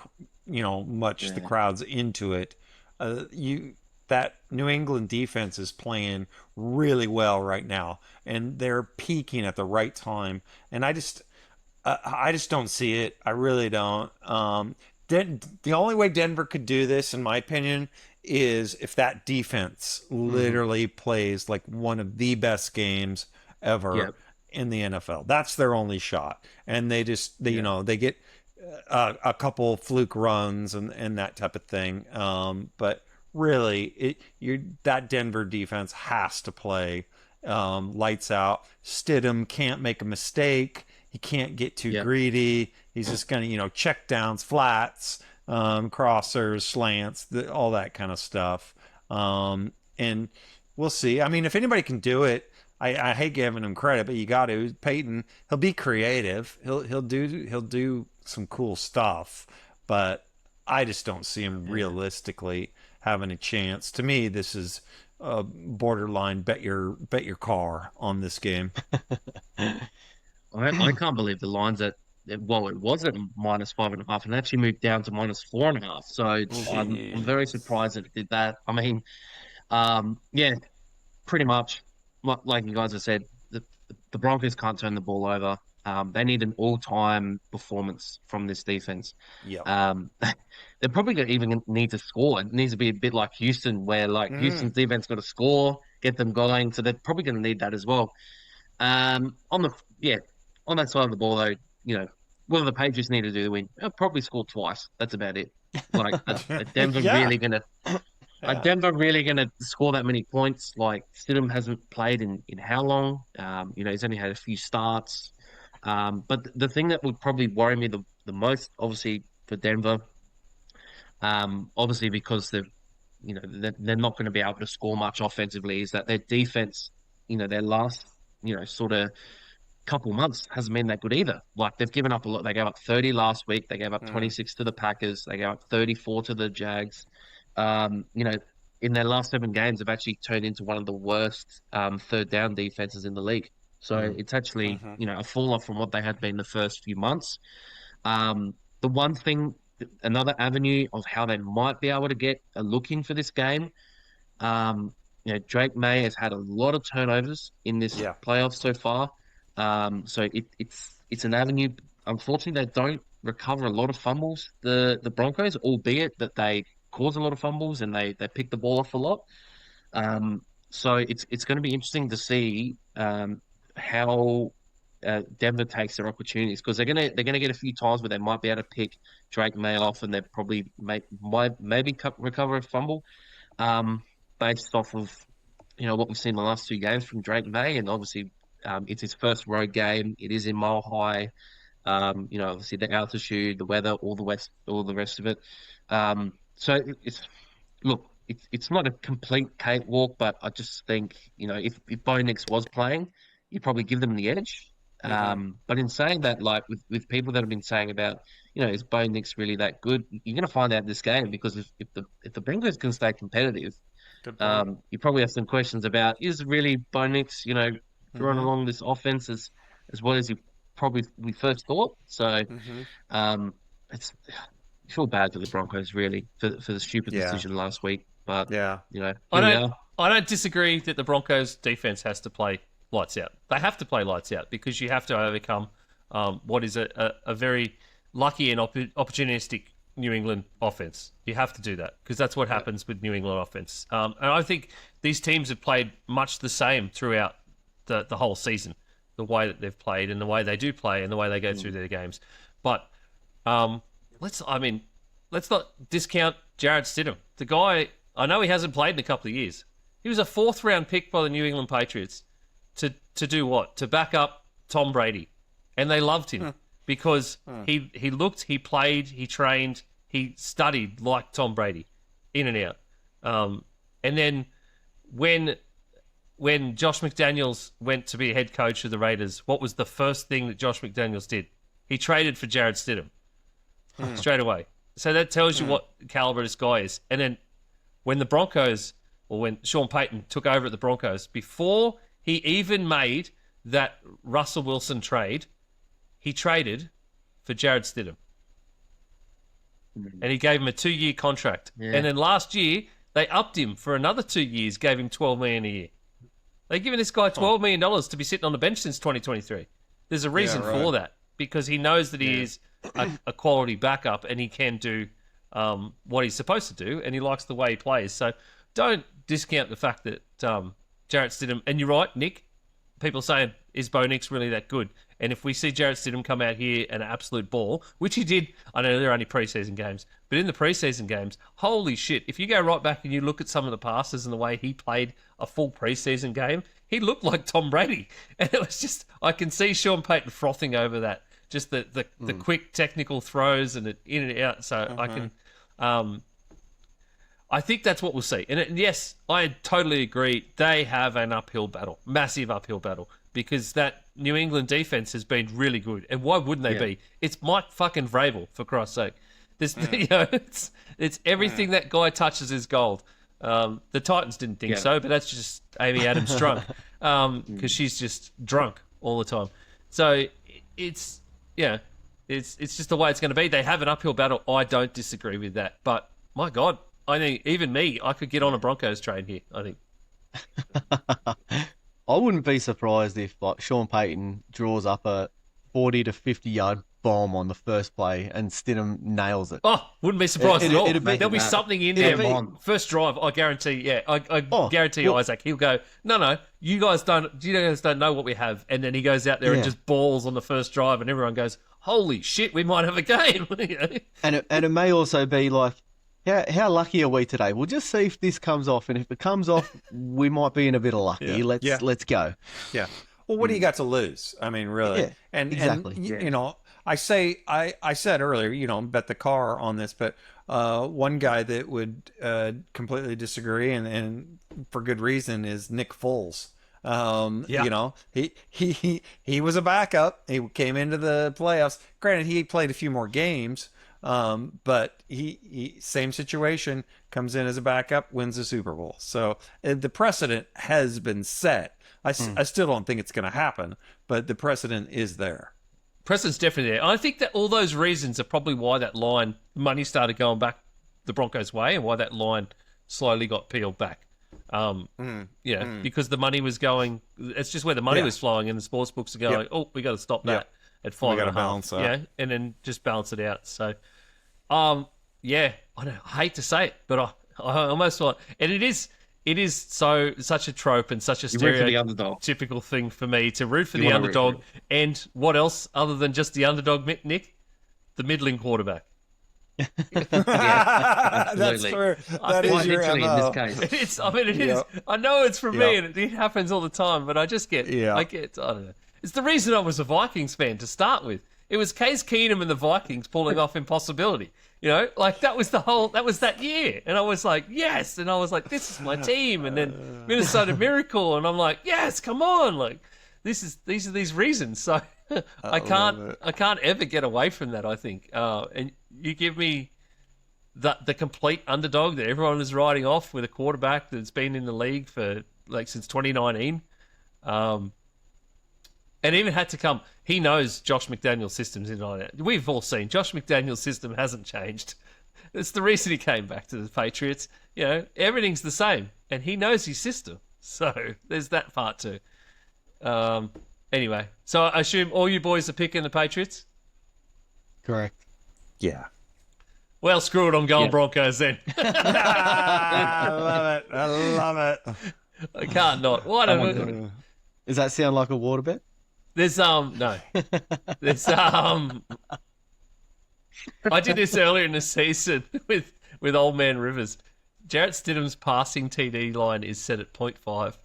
much the crowd's into it. That New England defense is playing really well right now, and they're peaking at the right time. And I just don't see it. I really don't. The only way Denver could do this, in my opinion, is if that defense literally plays like one of the best games ever in the NFL. That's their only shot. And they get a couple fluke runs and that type of thing. But really, that Denver defense has to play lights out. Stidham can't make a mistake. He can't get too greedy. He's just going to, check downs, flats, crossers, slants, all that kind of stuff. And we'll see. I mean, if anybody can do it, I hate giving him credit, but you got to. Peyton, he'll be creative. He'll do some cool stuff, but I just don't see him realistically having a chance. To me, this is borderline bet your car on this game.
I can't believe the line's at, well, it was at -5.5 and actually moved down to -4.5. So I'm very surprised that it did that. I mean, pretty much like you guys have said, the Broncos can't turn the ball over. They need an all-time performance from this defense. They're probably going to even need to score. It needs to be a bit like Houston, where Houston's defense got to score, get them going. So they're probably going to need that as well. On that side of the ball, though, what do the Patriots need to do to win? They'll probably score twice. That's about it. Are Denver really going to? Are Denver really going to score that many points? Stidham hasn't played in how long? He's only had a few starts. But the thing that would probably worry me the most, obviously, for Denver, obviously because they're not going to be able to score much offensively, is that their defense, their last, sort of couple months hasn't been that good either. They've given up a lot. They gave up 30 last week. They gave up 26 to the Packers. They gave up 34 to the Jags. In their last 7 games, they've actually turned into one of the worst third down defenses in the league. So it's actually, a fall off from what they had been the first few months. The one thing, another avenue of how they might be able to get a look in for this game, Drake May has had a lot of turnovers in this playoff so far. So it's an avenue. Unfortunately, they don't recover a lot of fumbles, the Broncos, albeit that they cause a lot of fumbles and they pick the ball off a lot. So it's going to be interesting to see how Denver takes their opportunities, because they're gonna get a few times where they might be able to pick Drake May off, and they probably maybe recover a fumble based off of what we've seen in the last 2 games from Drake May, and obviously it's his first road game. It is in Mile High. Obviously the altitude, the weather, all the rest of it. So it's not a complete cakewalk, but I just think if Bo Nix was playing, you'd probably give them the edge. But in saying that, with people that have been saying about, is Bo Nix really that good? You're going to find out in this game, because if the Broncos can stay competitive, you probably have some questions about, is really Bo Nix, throwing along this offense as well as we first thought. So it's I feel bad for the Broncos, really, for the stupid decision last week. But I
don't disagree that the Broncos defense has to play lights out. They have to play lights out, because you have to overcome what is a very lucky and opportunistic New England offense. You have to do that, because that's what happens with New England offense. And I think these teams have played much the same throughout the whole season, the way that they've played and the way they do play and the way they go through their games. But let's not discount Jarrett Stidham. The guy, I know he hasn't played in a couple of years. He was a 4th round pick by the New England Patriots to do what? To back up Tom Brady. And they loved him because he looked, he played, he trained, he studied like Tom Brady, in and out. And then when Josh McDaniels went to be head coach of the Raiders, what was the first thing that Josh McDaniels did? He traded for Jarrett Stidham straight away. So that tells you what caliber this guy is. And then when the Broncos, or when Sean Payton took over at the Broncos, before he even made that Russell Wilson trade, he traded for Jarrett Stidham. And he gave him a 2-year contract. Yeah. And then last year, they upped him for another 2 years, gave him $12 million a year. They've given this guy $12 million to be sitting on the bench since 2023. There's a reason for that, because he knows that he is a quality backup and he can do what he's supposed to do, and he likes the way he plays. So don't discount the fact that Jarrett Stidham, and you're right, Nick, people saying, is Bo Nix really that good? And if we see Jarrett Stidham come out here an absolute ball, which he did, I know they're only preseason games, but in the preseason games, holy shit, if you go right back and you look at some of the passes and the way he played a full preseason game, he looked like Tom Brady. And it was just, I can see Sean Payton frothing over that. Just the quick technical throws and it in and out. So I can, I think that's what we'll see. And yes, I totally agree. They have an uphill battle, massive uphill battle, because that New England defense has been really good. And why wouldn't they be? It's Mike fucking Vrabel, for Christ's sake. This, it's everything that guy touches is gold. The Titans didn't think so, but that's just Amy Adams drunk, because she's just drunk all the time. So it's just the way it's going to be. They have an uphill battle. I don't disagree with that, but my God, I think even me, I could get on a Broncos train here. I think.
I wouldn't be surprised if like Sean Payton draws up a 40 to 50 yard bomb on the first play and Stidham nails it.
Oh, wouldn't be surprised at all. There'll be something in there. First drive, I guarantee. Yeah, I guarantee Isaac. He'll go, no, you guys don't know what we have, and then he goes out there and just balls on the first drive, and everyone goes, holy shit, we might have a game.
And it may also be like, how lucky are we today? We'll just see if this comes off, and if it comes off, we might be in a bit of lucky. Let's go.
Yeah. Well, what do you got to lose? I mean, really.
Yeah, exactly.
And, I said earlier, bet the car on this, but one guy that would completely disagree, and for good reason, is Nick Foles. He was a backup. He came into the playoffs. Granted, he played a few more games. But he same situation, comes in as a backup, wins the Super Bowl. So the precedent has been set. I still don't think it's going to happen, but the precedent is there.
Precedent's definitely there. I think that all those reasons are probably why that line, money started going back the Broncos' way, and why that line slowly got peeled back. Because the money was going, it's just where the money was flowing, and the sports books are going, we got to stop that at 5.5. We got to balance that. Yeah, and then just balance it out. So, I hate to say it, but I almost thought, and it is such a trope and such a stereotypical thing for me to root for the underdog. And what else other than just the underdog, Nick? The middling quarterback.
That's true. That is your MO.
In this case.
It is. I know it's for me, and it happens all the time. But I just get. I don't know. It's the reason I was a Vikings fan to start with. It was Case Keenum and the Vikings pulling off impossibility. That was that year. And I was like, yes. And I was like, this is my team. And then Minnesota Miracle. And I'm like, yes, come on. Like, these are these reasons. So I can't ever get away from that, I think. And you give me the complete underdog that everyone is riding off with a quarterback that's been in the league for since 2019. And even had to come. He knows Josh McDaniel's system's in on it. We've all seen Josh McDaniel's system hasn't changed. It's the reason he came back to the Patriots. Everything's the same, and he knows his system. So there's that part too. Anyway, so I assume all you boys are picking the Patriots?
Correct.
Yeah.
Well, screw it. I'm going Broncos then.
I love it.
I can't not. Why don't?
Does that sound like a water bet?
There's no. There's I did this earlier in the season with Old Man Rivers. Jarrett Stidham's passing TD line is set at 0.5.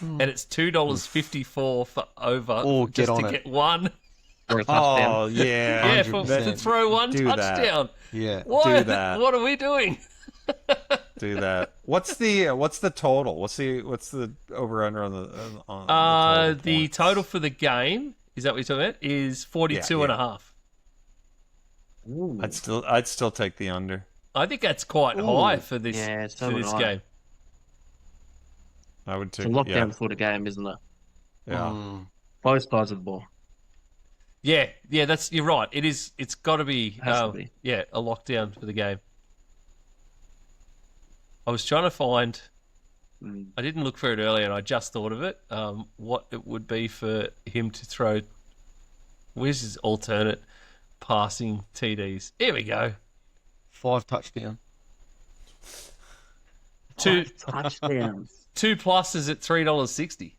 And it's $2.54 for over get one.
Oh yeah,
to throw one touchdown.
That. Yeah,
do that. What are we doing?
Do that. What's the total? What's the over under on
the total for the game? Is that what you're talking about? Is 42 and a half.
Ooh. I'd still take the under.
I think that's quite high for this game.
I would take
it's a lockdown for the game, isn't it?
Yeah.
Both sides of the ball.
Yeah, you're right. It is. It's got to be. A lockdown for the game. I was trying to find. I didn't look for it earlier, and I just thought of it. What it would be for him to throw. Where's his alternate passing TDs? Here we go.
5 touchdowns.
2
touchdowns.
2 pluses at $3.60.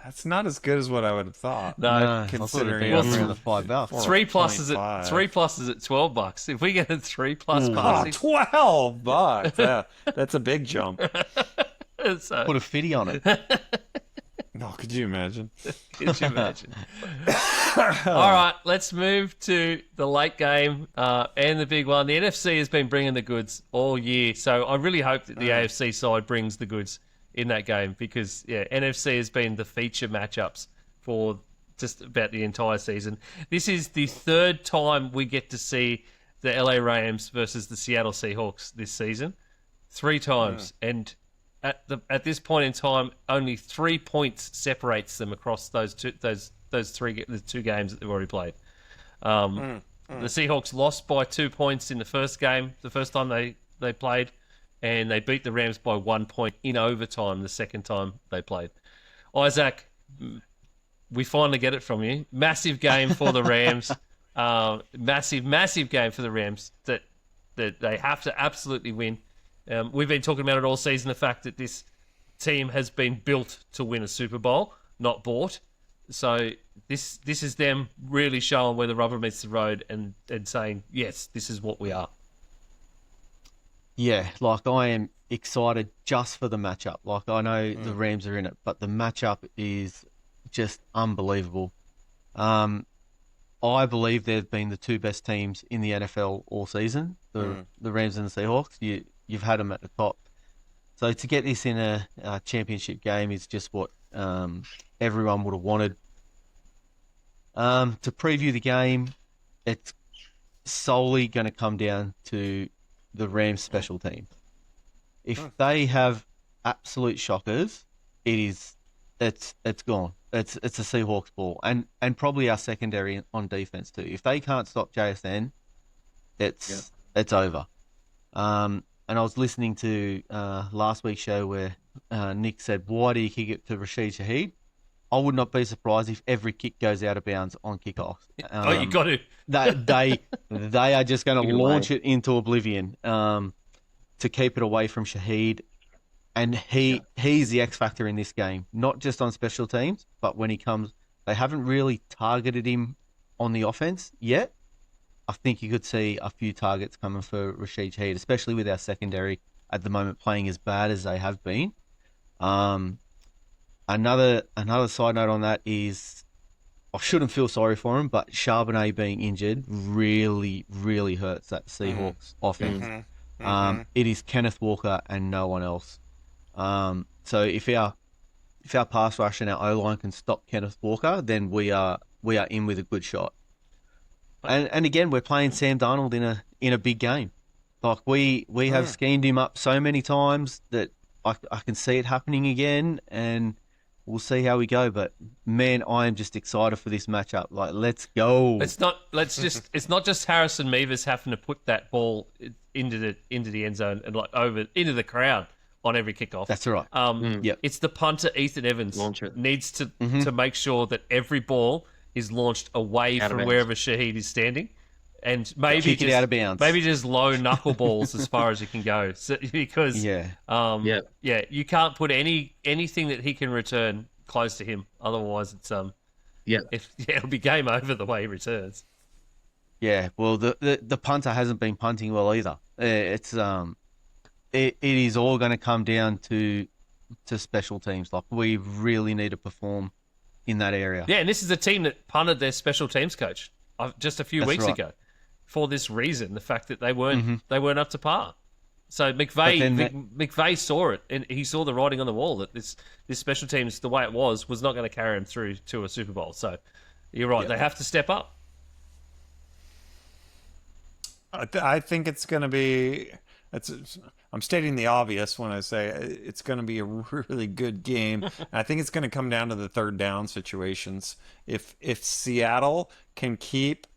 That's not as good as what I would have thought.
No,
considering
around
the $5.
$3+ is at $12. If we get a $3+ passing,
$12. That's a big jump.
So,
put a fitty on it.
No, could you imagine?
Could you imagine? All right, let's move to the late game and the big one. The NFC has been bringing the goods all year, so I really hope that the AFC side brings the goods in that game because, NFC has been the feature matchups for just about the entire season. This is the third time we get to see the LA Rams versus the Seattle Seahawks this season. 3 times, and at this point in time, only 3 points separates them across the two games that they've already played. The Seahawks lost by 2 points in the first game, the first time they played, and they beat the Rams by 1 point in overtime the second time they played. Isaac, we finally get it from you. Massive game for the Rams. Massive game for the Rams that they have to absolutely win. We've been talking about it all season, the fact that this team has been built to win a Super Bowl, not bought. So this is them really showing where the rubber meets the road and saying, yes, this is what we are.
Yeah, I am excited just for the matchup. I know the Rams are in it, but the matchup is just unbelievable. I believe they've been the 2 best teams in the NFL all season, the Rams and the Seahawks. You've had them at the top. So to get this in a championship game is just what everyone would have wanted. To preview the game, it's solely going to come down to the Rams special team. If they have absolute shockers, it's gone. It's a Seahawks ball, and probably our secondary on defense too. If they can't stop JSN, it's over. And I was listening to last week's show where Nick said, "Why do you kick it to Rashid Shaheed?" I would not be surprised if every kick goes out of bounds on kickoff.
You got to.
They are just going to launch it into oblivion to keep it away from Shaheed. And he's the X factor in this game, not just on special teams, but when he comes, they haven't really targeted him on the offense yet. I think you could see a few targets coming for Rashid Shaheed, especially with our secondary at the moment playing as bad as they have been. Another side note on that is I shouldn't feel sorry for him, but Charbonnet being injured really, really hurts that Seahawks offense. It is Kenneth Walker and no one else. So if our pass rush and our O-line can stop Kenneth Walker, then we are in with a good shot. And again, we're playing Sam Darnold in a big game. We have schemed him up so many times that I can see it happening again, and we'll see how we go. But man, I am just excited for this matchup. Let's go.
It's not just Harrison Mevis having to put that ball into the end zone and over into the crowd on every kickoff.
That's right.
It's the punter Ethan Evans needs to make sure that every ball is launched away from wherever Shaheed is standing, and maybe
kick it out of bounds.
Maybe just low knuckleballs as far as you can go, because you can't put anything that he can return close to him. Otherwise, it'll be game over the way he returns.
Yeah, well, the punter hasn't been punting well either. It is all going to come down to special teams. We really need to perform in that area.
Yeah, and this is a team that punted their special teams coach just a few weeks ago for this reason, the fact that they weren't up to par. So McVay saw it, and he saw the writing on the wall that this special teams, the way it was not going to carry him through to a Super Bowl. So you're right, they have to step up.
I think it's going to be... I'm stating the obvious when I say it's going to be a really good game. And I think it's going to come down to the third down situations. If Seattle can keep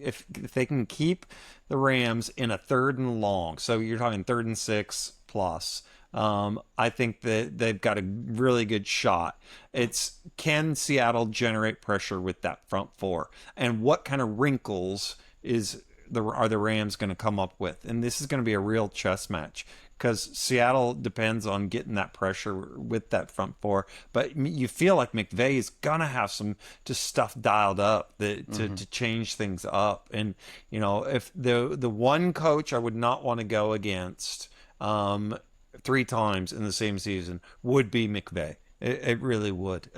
if they can keep the Rams in a 3rd and long, so you're talking 3rd and 6 plus, I think that they've got a really good shot. It's, can Seattle generate pressure with that front four, and what kind of wrinkles is are the Rams going to come up with? And this is going to be a real chess match because Seattle depends on getting that pressure with that front four. But you feel like McVay is going to have some just stuff dialed up to change things up. And, if the one coach I would not want to go against 3 times in the same season would be McVay. It really would.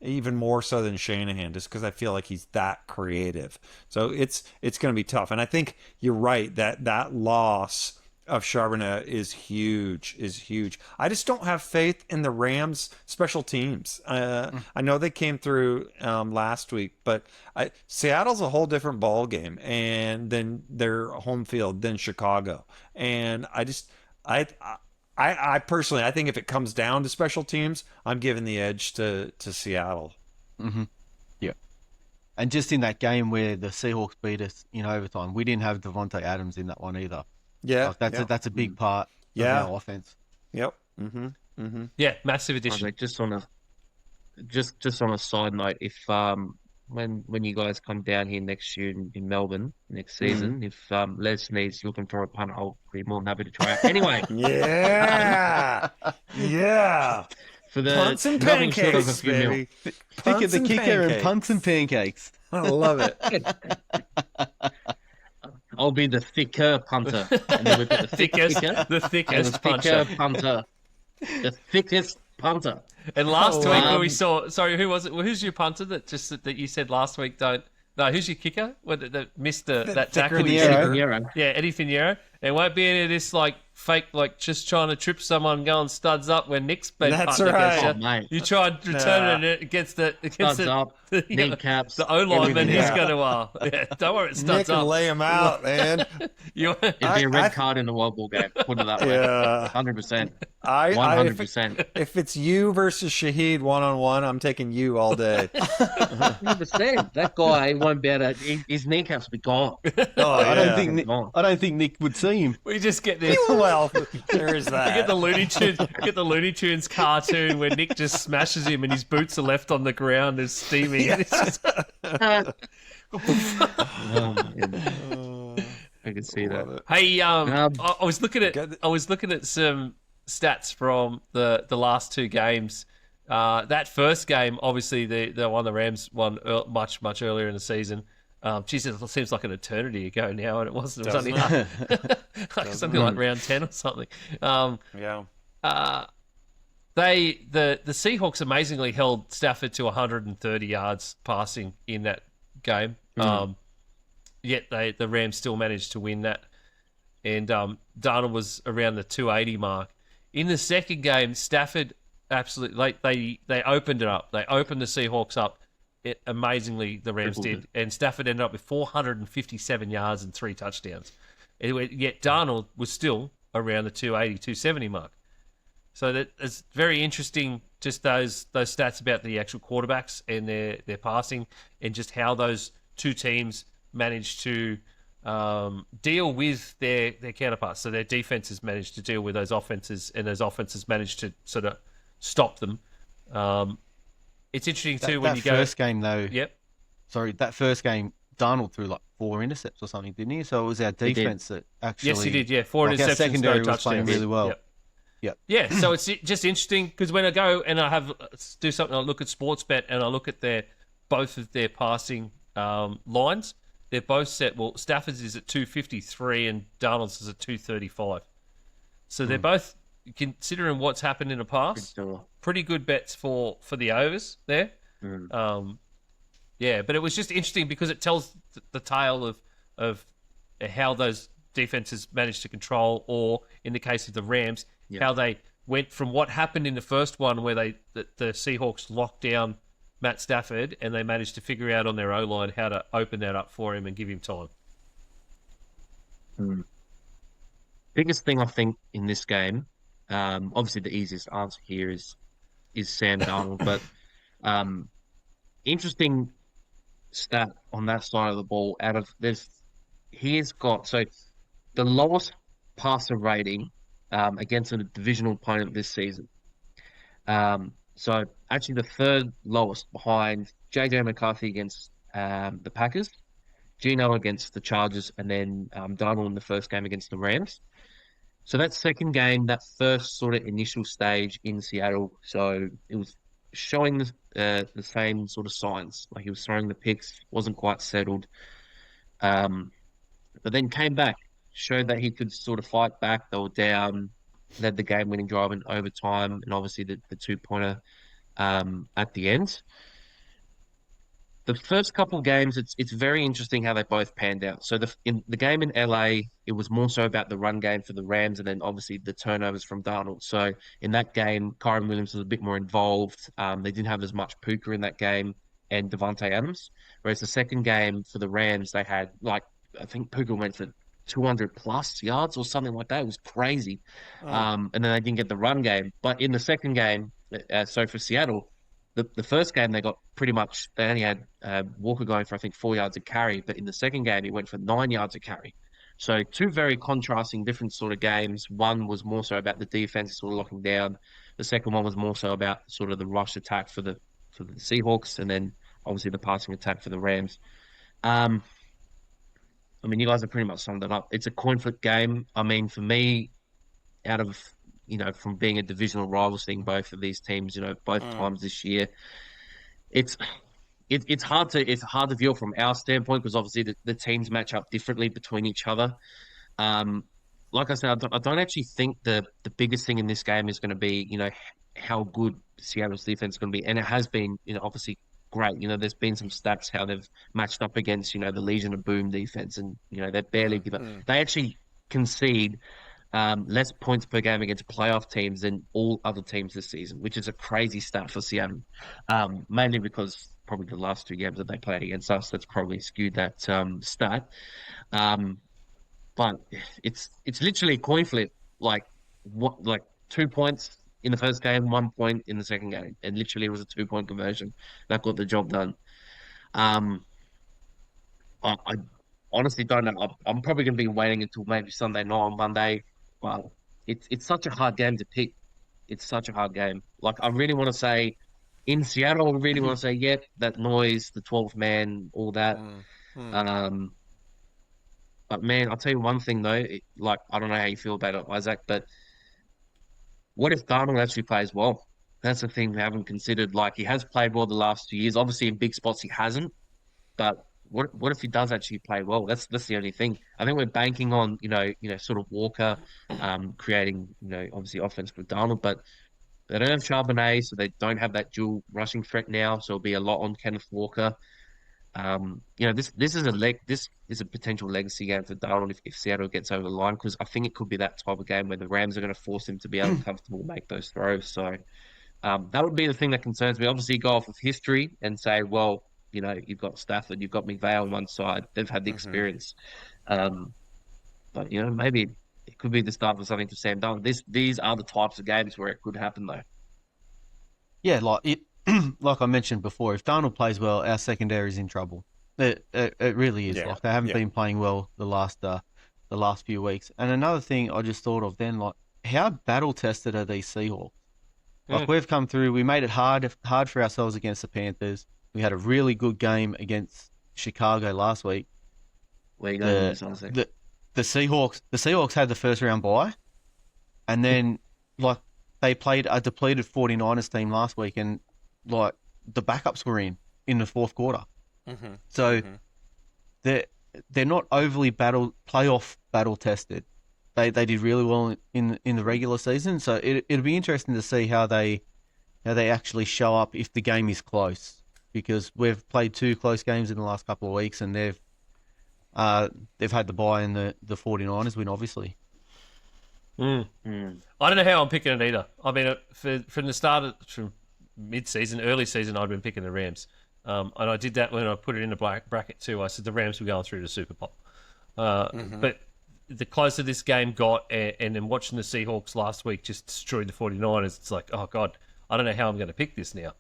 Even more so than Shanahan, just because I feel like he's that creative. So it's going to be tough. And I think you're right that loss of Charbonnet is huge. I just don't have faith in the Rams special teams. I know they came through last week, but Seattle's a whole different ball game, and then their home field than Chicago. And I personally, I think if it comes down to special teams, I'm giving the edge to Seattle.
Mm-hmm. Yeah. And just in that game where the Seahawks beat us in overtime, we didn't have Devontae Adams in that one either.
Yeah.
That's a big part of our offense.
Yep. Mm-hmm. Mm-hmm.
Yeah, massive addition.
Okay, just on a side note, if when you guys come down here next year in Melbourne next season, if Les needs looking for a punt, I'll be more than happy to try it. Anyway.
Yeah. Yeah.
For the
punts and
nothing short of a
pancakes,
few
baby.
Pick at the kicker and punts and pancakes.
I love it.
I'll be the thicker punter. And then we've got the thickest punter.
The
thickest punter.
And last week when we saw, sorry, who was it? Who's your punter that you said last week? Who's your kicker? That missed that tackle?
Pinheiro.
Yeah, Eddie Pinheiro. It won't be any of this fake, just trying to trip someone going studs up when Nick's been
That's
punting
right.
against you.
Mate.
You try and return it against
Studs up, kneecaps.
the O-line, then he's
everything.
going to, don't worry, it studs
Nick can
up.
lay him out, man.
You-
It'd be a red card in the Wild Ball game. Put it that way.
Yeah.
100%.
100%. If it's you versus Shaheed 1-on-1, I'm taking you all day.
100%. That guy won't be able to. His kneecaps will be gone.
Oh,
I
yeah.
don't think Nick would see him.
We just get this.
Well, there is
You
that.
get the Looney Tunes cartoon where Nick just smashes him and his boots are left on the ground and steaming. It's just-
I can see that.
Hey, I was looking at some stats from the last 2 games. That first game, obviously the one the Rams won much earlier in the season. Jesus, it seems like an eternity ago now, and it wasn't. It was only something like round 10 or something.
Yeah.
The Seahawks amazingly held Stafford to 130 yards passing in that game. Yet the Rams still managed to win that, and Darnold was around the 280 mark. In the second game, Stafford absolutely they opened it up. They opened the Seahawks up. Amazingly, the Rams did, and Stafford ended up with 457 yards and 3 touchdowns. Yet Darnold was still around the 280, 270 mark. So it's very interesting, just those stats about the actual quarterbacks and their passing, and just how those 2 teams managed to deal with their counterparts. So their defenses managed to deal with those offenses, and those offenses managed to sort of stop them. It's interesting too when you go.
That first game though.
Yep.
Sorry, that first game, Darnold threw 4 intercepts or something, didn't he? So it was our defense that actually.
Yes, he did. Yeah, 4 interceptions,
our secondary
no
was playing
touchdowns.
really well.
Yep. Yeah, so it's just interesting because when I go and I do something, I look at Sportsbet and I look at both of their passing lines. They're both set. Well, Stafford's is at 253 and Darnold's is at 235. So they're both, considering what's happened in the past, pretty good bets for the overs there. Yeah, but it was just interesting because it tells the tale of how those defenses managed to control, or in the case of the Rams, how they went from what happened in the first one where the Seahawks locked down Matt Stafford and they managed to figure out on their O-line how to open that up for him and give him time.
Biggest thing I think in this game, obviously the easiest answer here is Sam Darnold, but interesting stat on that side of the ball. He's got the lowest passer rating against a divisional opponent this season. So actually the 3rd lowest behind JJ McCarthy against the Packers, Gino against the Chargers, and then Darnold in the first game against the Rams. So that second game, that first sort of initial stage in Seattle, so it was showing the same sort of signs. Like he was throwing the picks, wasn't quite settled, but then came back, showed that he could sort of fight back. They were down, led the game-winning drive in overtime, and obviously the two-pointer at the end. The first couple of games, it's very interesting how they both panned out. So in the game in LA, it was more so about the run game for the Rams, and then obviously the turnovers from Darnold. So in that game, Kyren Williams was a bit more involved. They didn't have as much Puka in that game, and Devontae Adams. Whereas the second game for the Rams, they had I think Puka went for 200 plus yards or something like that. It was crazy. And then they didn't get the run game. But in the second game, so for Seattle, the first game they got pretty much, they only had Walker going for I think 4 yards a carry, but in the second game he went for 9 yards a carry. So two very contrasting, different sort of games. One was more so about the defense sort of locking down. The second one was more so about sort of the rush attack for the Seahawks, and then obviously the passing attack for the Rams. I mean, you guys have pretty much summed it up. It's a coin flip game. I mean, for me, out of from being a divisional rival, seeing both of these teams, both times this year, it's hard to view from our standpoint because obviously the teams match up differently between each other. Like I said, I don't actually think the biggest thing in this game is going to be how good Seattle's defense is going to be, and it has been obviously great. There's been some stats how they've matched up against the Legion of Boom defense, and they barely give up. They actually concede less points per game against playoff teams than all other teams this season, which is a crazy stat for Seattle. Mainly because probably the last two games that they played against us, that's probably skewed that stat. But it's literally a coin flip. Like 2 points in the first game, 1 point in the second game, and literally it was a 2-point conversion that got the job done. I honestly don't know. I'm probably going to be waiting until maybe Sunday night or Monday. But it's such a hard game to pick. It's such a hard game. Like, I really want to say, in Seattle, I really want to say, yep, that noise, the 12th man, all that. But, man, I'll tell you one thing, though. I don't know how you feel about it, Isaac, but what if Darnold actually plays well? That's the thing we haven't considered. Like, he has played well the last 2 years. Obviously, in big spots, he hasn't. But what if he does actually play well? That's the only thing. I think we're banking on sort of Walker creating obviously offense with Darnold, but they don't have Charbonnet, so they don't have that dual rushing threat now. So it'll be a lot on Kenneth Walker. This is a potential legacy game for Darnold if Seattle gets over the line, because I think it could be that type of game where the Rams are going to force him to be able to comfortable make those throws. So that would be the thing that concerns me. Obviously, go off of history and say, well, you've got Stafford, you've got McVay on one side. They've had the experience. But, maybe it could be the start of something for Sam Darnold. These are the types of games where it could happen, though.
Yeah, like I mentioned before, if Darnold plays well, our secondary is in trouble. It really is. Yeah, they haven't been playing well the last few weeks. And another thing I just thought of then, how battle-tested are these Seahawks? We've come through, we made it hard for ourselves against the Panthers. We had a really good game against Chicago last week.
Where you going with this, honestly?
The Seahawks had the first round bye, and then they played a depleted 49ers team last week, and the backups were in the fourth quarter. So they're not overly playoff battle tested. They did really well in the regular season, so it'll be interesting to see how they actually show up if the game is close. Because we've played 2 close games in the last couple of weeks, and they've had the bye and the 49ers win, obviously.
I don't know how I'm picking it either. I mean, from the start, from mid-season, early season, I'd been picking the Rams. And I did that when I put it in the bracket too. I said the Rams were going through to Super Bowl. But the closer this game got, and then watching the Seahawks last week just destroyed the 49ers, it's like, oh, God, I don't know how I'm going to pick this now.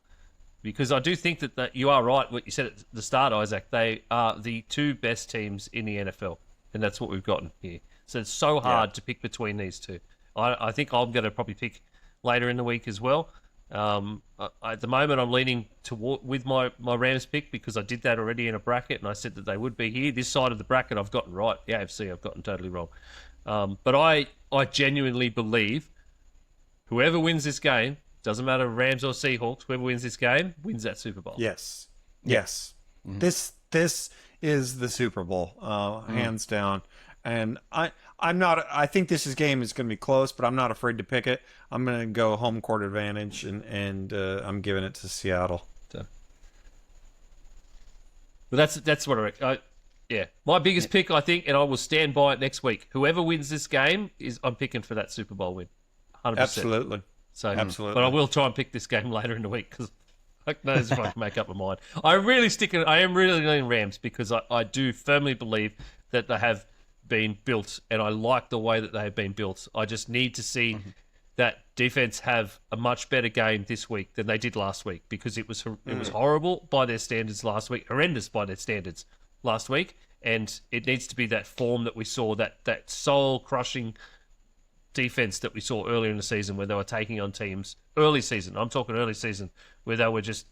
Because I do think that you are right, what you said at the start, Isaac. They are the 2 best teams in the NFL, and that's what we've gotten here. So it's so hard to pick between these two. I think I'm going to probably pick later in the week as well. At the moment, I'm leaning with my Rams pick because I did that already in a bracket, and I said that they would be here. This side of the bracket, I've gotten right. The AFC, I've gotten totally wrong. But I genuinely believe whoever wins this game, doesn't matter Rams or Seahawks, whoever wins this game wins that Super Bowl.
Yes. Mm-hmm. This is the Super Bowl, hands down. And I think this game is going to be close, but I'm not afraid to pick it. I'm going to go home court advantage, and I'm giving it to Seattle.
So. Well, that's what I reckon. Yeah, my biggest pick, I think, and I will stand by it next week. Whoever wins this game I'm picking for that Super Bowl win, 100%.
Absolutely.
So,
absolutely.
But I will try and pick this game later in the week because who knows if I can make up my mind. I am really leaning Rams because I do firmly believe that they have been built, and I like the way that they have been built. I just need to see that defense have a much better game this week than they did last week because it was horrible by their standards last week, horrendous by their standards last week, and it needs to be that form that we saw, that soul-crushing defense that we saw earlier in the season where they were taking on teams, early season, I'm talking early season, where they were just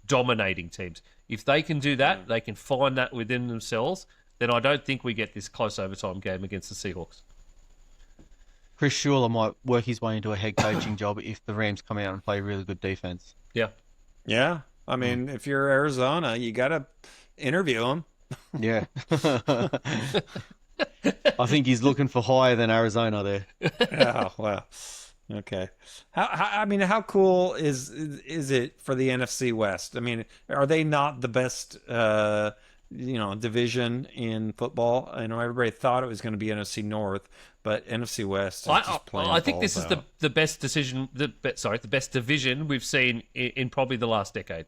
dominating teams. If they can do that, they can find that within themselves, then I don't think we get this close overtime game against the Seahawks.
Chris Schuler might work his way into a head coaching job if the Rams come out and play really good defense.
Yeah.
Yeah. I mean, if you're Arizona, you got to interview him.
Yeah. I think he's looking for higher than Arizona there.
Oh, well. Okay. How cool is it for the NFC West? I mean, are they not the best division in football? I know everybody thought it was going to be NFC North, but NFC West is just playing.
I think this is the best decision. The best division we've seen in probably the last decade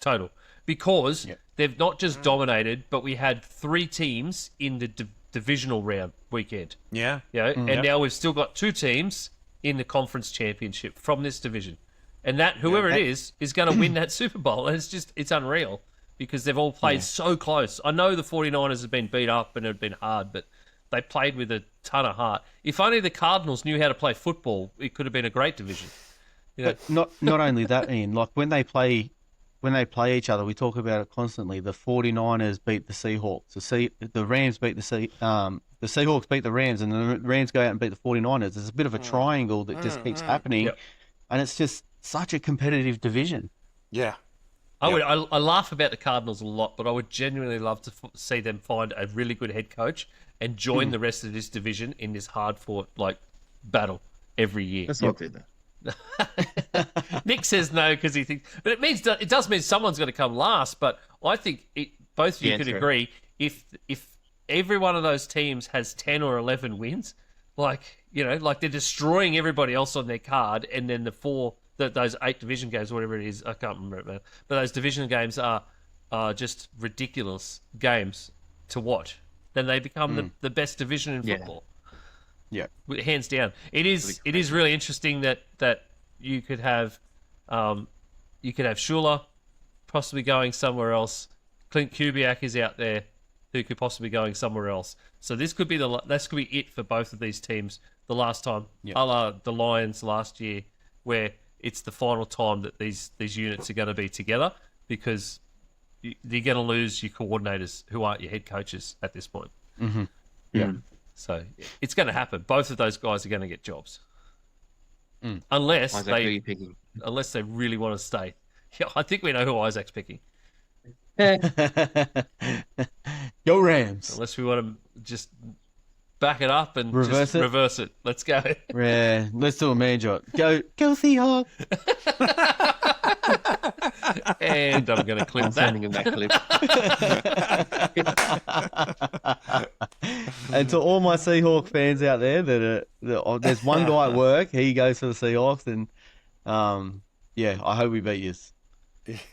total, because they've not just dominated, but we had 3 teams in the divisional round weekend.
Yeah,
and now we've still got 2 teams in the conference championship from this division, and that whoever it is going to win that Super Bowl, and it's unreal. Because they've all played so close. I know the 49ers have been beat up and it had been hard, but they played with a ton of heart. If only the Cardinals knew how to play football, it could have been a great division.
But not only that, Ian. Like when they play each other, we talk about it constantly. The 49ers beat the Seahawks. The Rams beat the Seahawks beat the Rams, and the Rams go out and beat the 49ers. There's a bit of a triangle that just keeps happening, and it's just such a competitive division.
Yeah.
I laugh about the Cardinals a lot, but I would genuinely love to see them find a really good head coach and join the rest of this division in this hard-fought battle every year.
Let's not do
that. Nick says no because he thinks, but it does mean someone's going to come last. But I think both of you could agree if every one of those teams has 10 or 11 wins, they're destroying everybody else on their card, and then those 8 division games, whatever it is, I can't remember it now, but those division games are just ridiculous games to watch. Then they become the best division in football.
Yeah,
hands down. It is really interesting that you could have Schuler possibly going somewhere else. Clint Kubiak is out there who could possibly be going somewhere else. So this could be it for both of these teams. The last time, a la the Lions last year, where it's the final time that these units are going to be together, because you're going to lose your coordinators who aren't your head coaches at this point.
Mm-hmm. Yeah.
So it's going to happen. Both of those guys are going to get jobs. Unless they really want to stay. Yeah, I think we know who Isaac's picking.
Go Rams.
Unless we want to just back it up and reverse it. Let's go.
Yeah, let's do a man shot. Go Seahawks.
And I'm going to clip that.
In that clip.
And to all my Seahawk fans out there, there's one guy at work. He goes for the Seahawks, and I hope we beat you.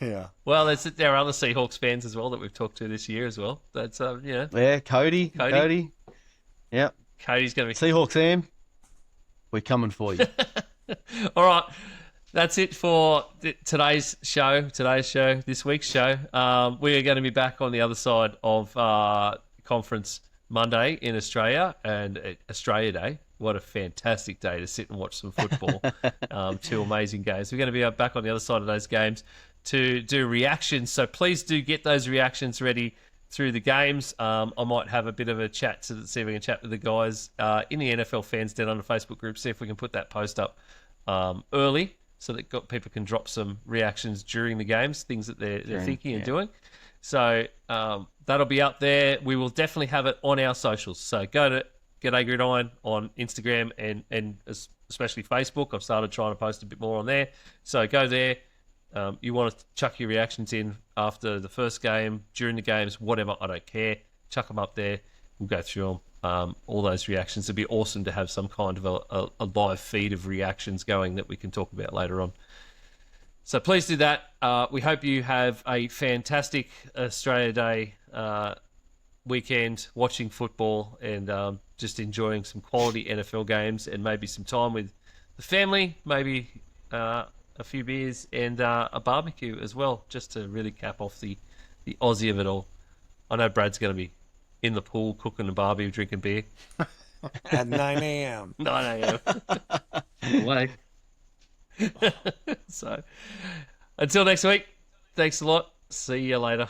Yeah.
Well, there are other Seahawks fans as well that we've talked to this year as well. That's
Yeah, Cody. Yep.
Cody's going to be
Seahawks, Sam. We're coming for you.
All right. That's it for today's show, this week's show. We are going to be back on the other side of Conference Monday in Australia and Australia Day. what a fantastic day to sit and watch some football. 2 amazing games. We're going to be back on the other side of those games to do reactions. So please do get those reactions ready through the games. I might have a bit of a chat to see if we can chat with the guys in the NFL Fans Den on the Facebook group, see if we can put that post up early so that people can drop some reactions during the games, things that they're thinking and doing. So that'll be out there. We will definitely have it on our socials. So go to G'day Gridiron on Instagram and especially Facebook. I've started trying to post a bit more on there. So go there. You want to chuck your reactions in after the first game, during the games, whatever, I don't care. Chuck them up there. We'll go through them. All those reactions. It'd be awesome to have some kind of a live feed of reactions going that we can talk about later on. So please do that. We hope you have a fantastic Australia Day weekend watching football and just enjoying some quality NFL games and maybe some time with the family, maybe a few beers and a barbecue as well, just to really cap off the Aussie of it all. I know Brad's going to be in the pool cooking a barbie, drinking beer.
At 9 a.m.
9 a.m.
Like.
So, until next week, thanks a lot. See you later.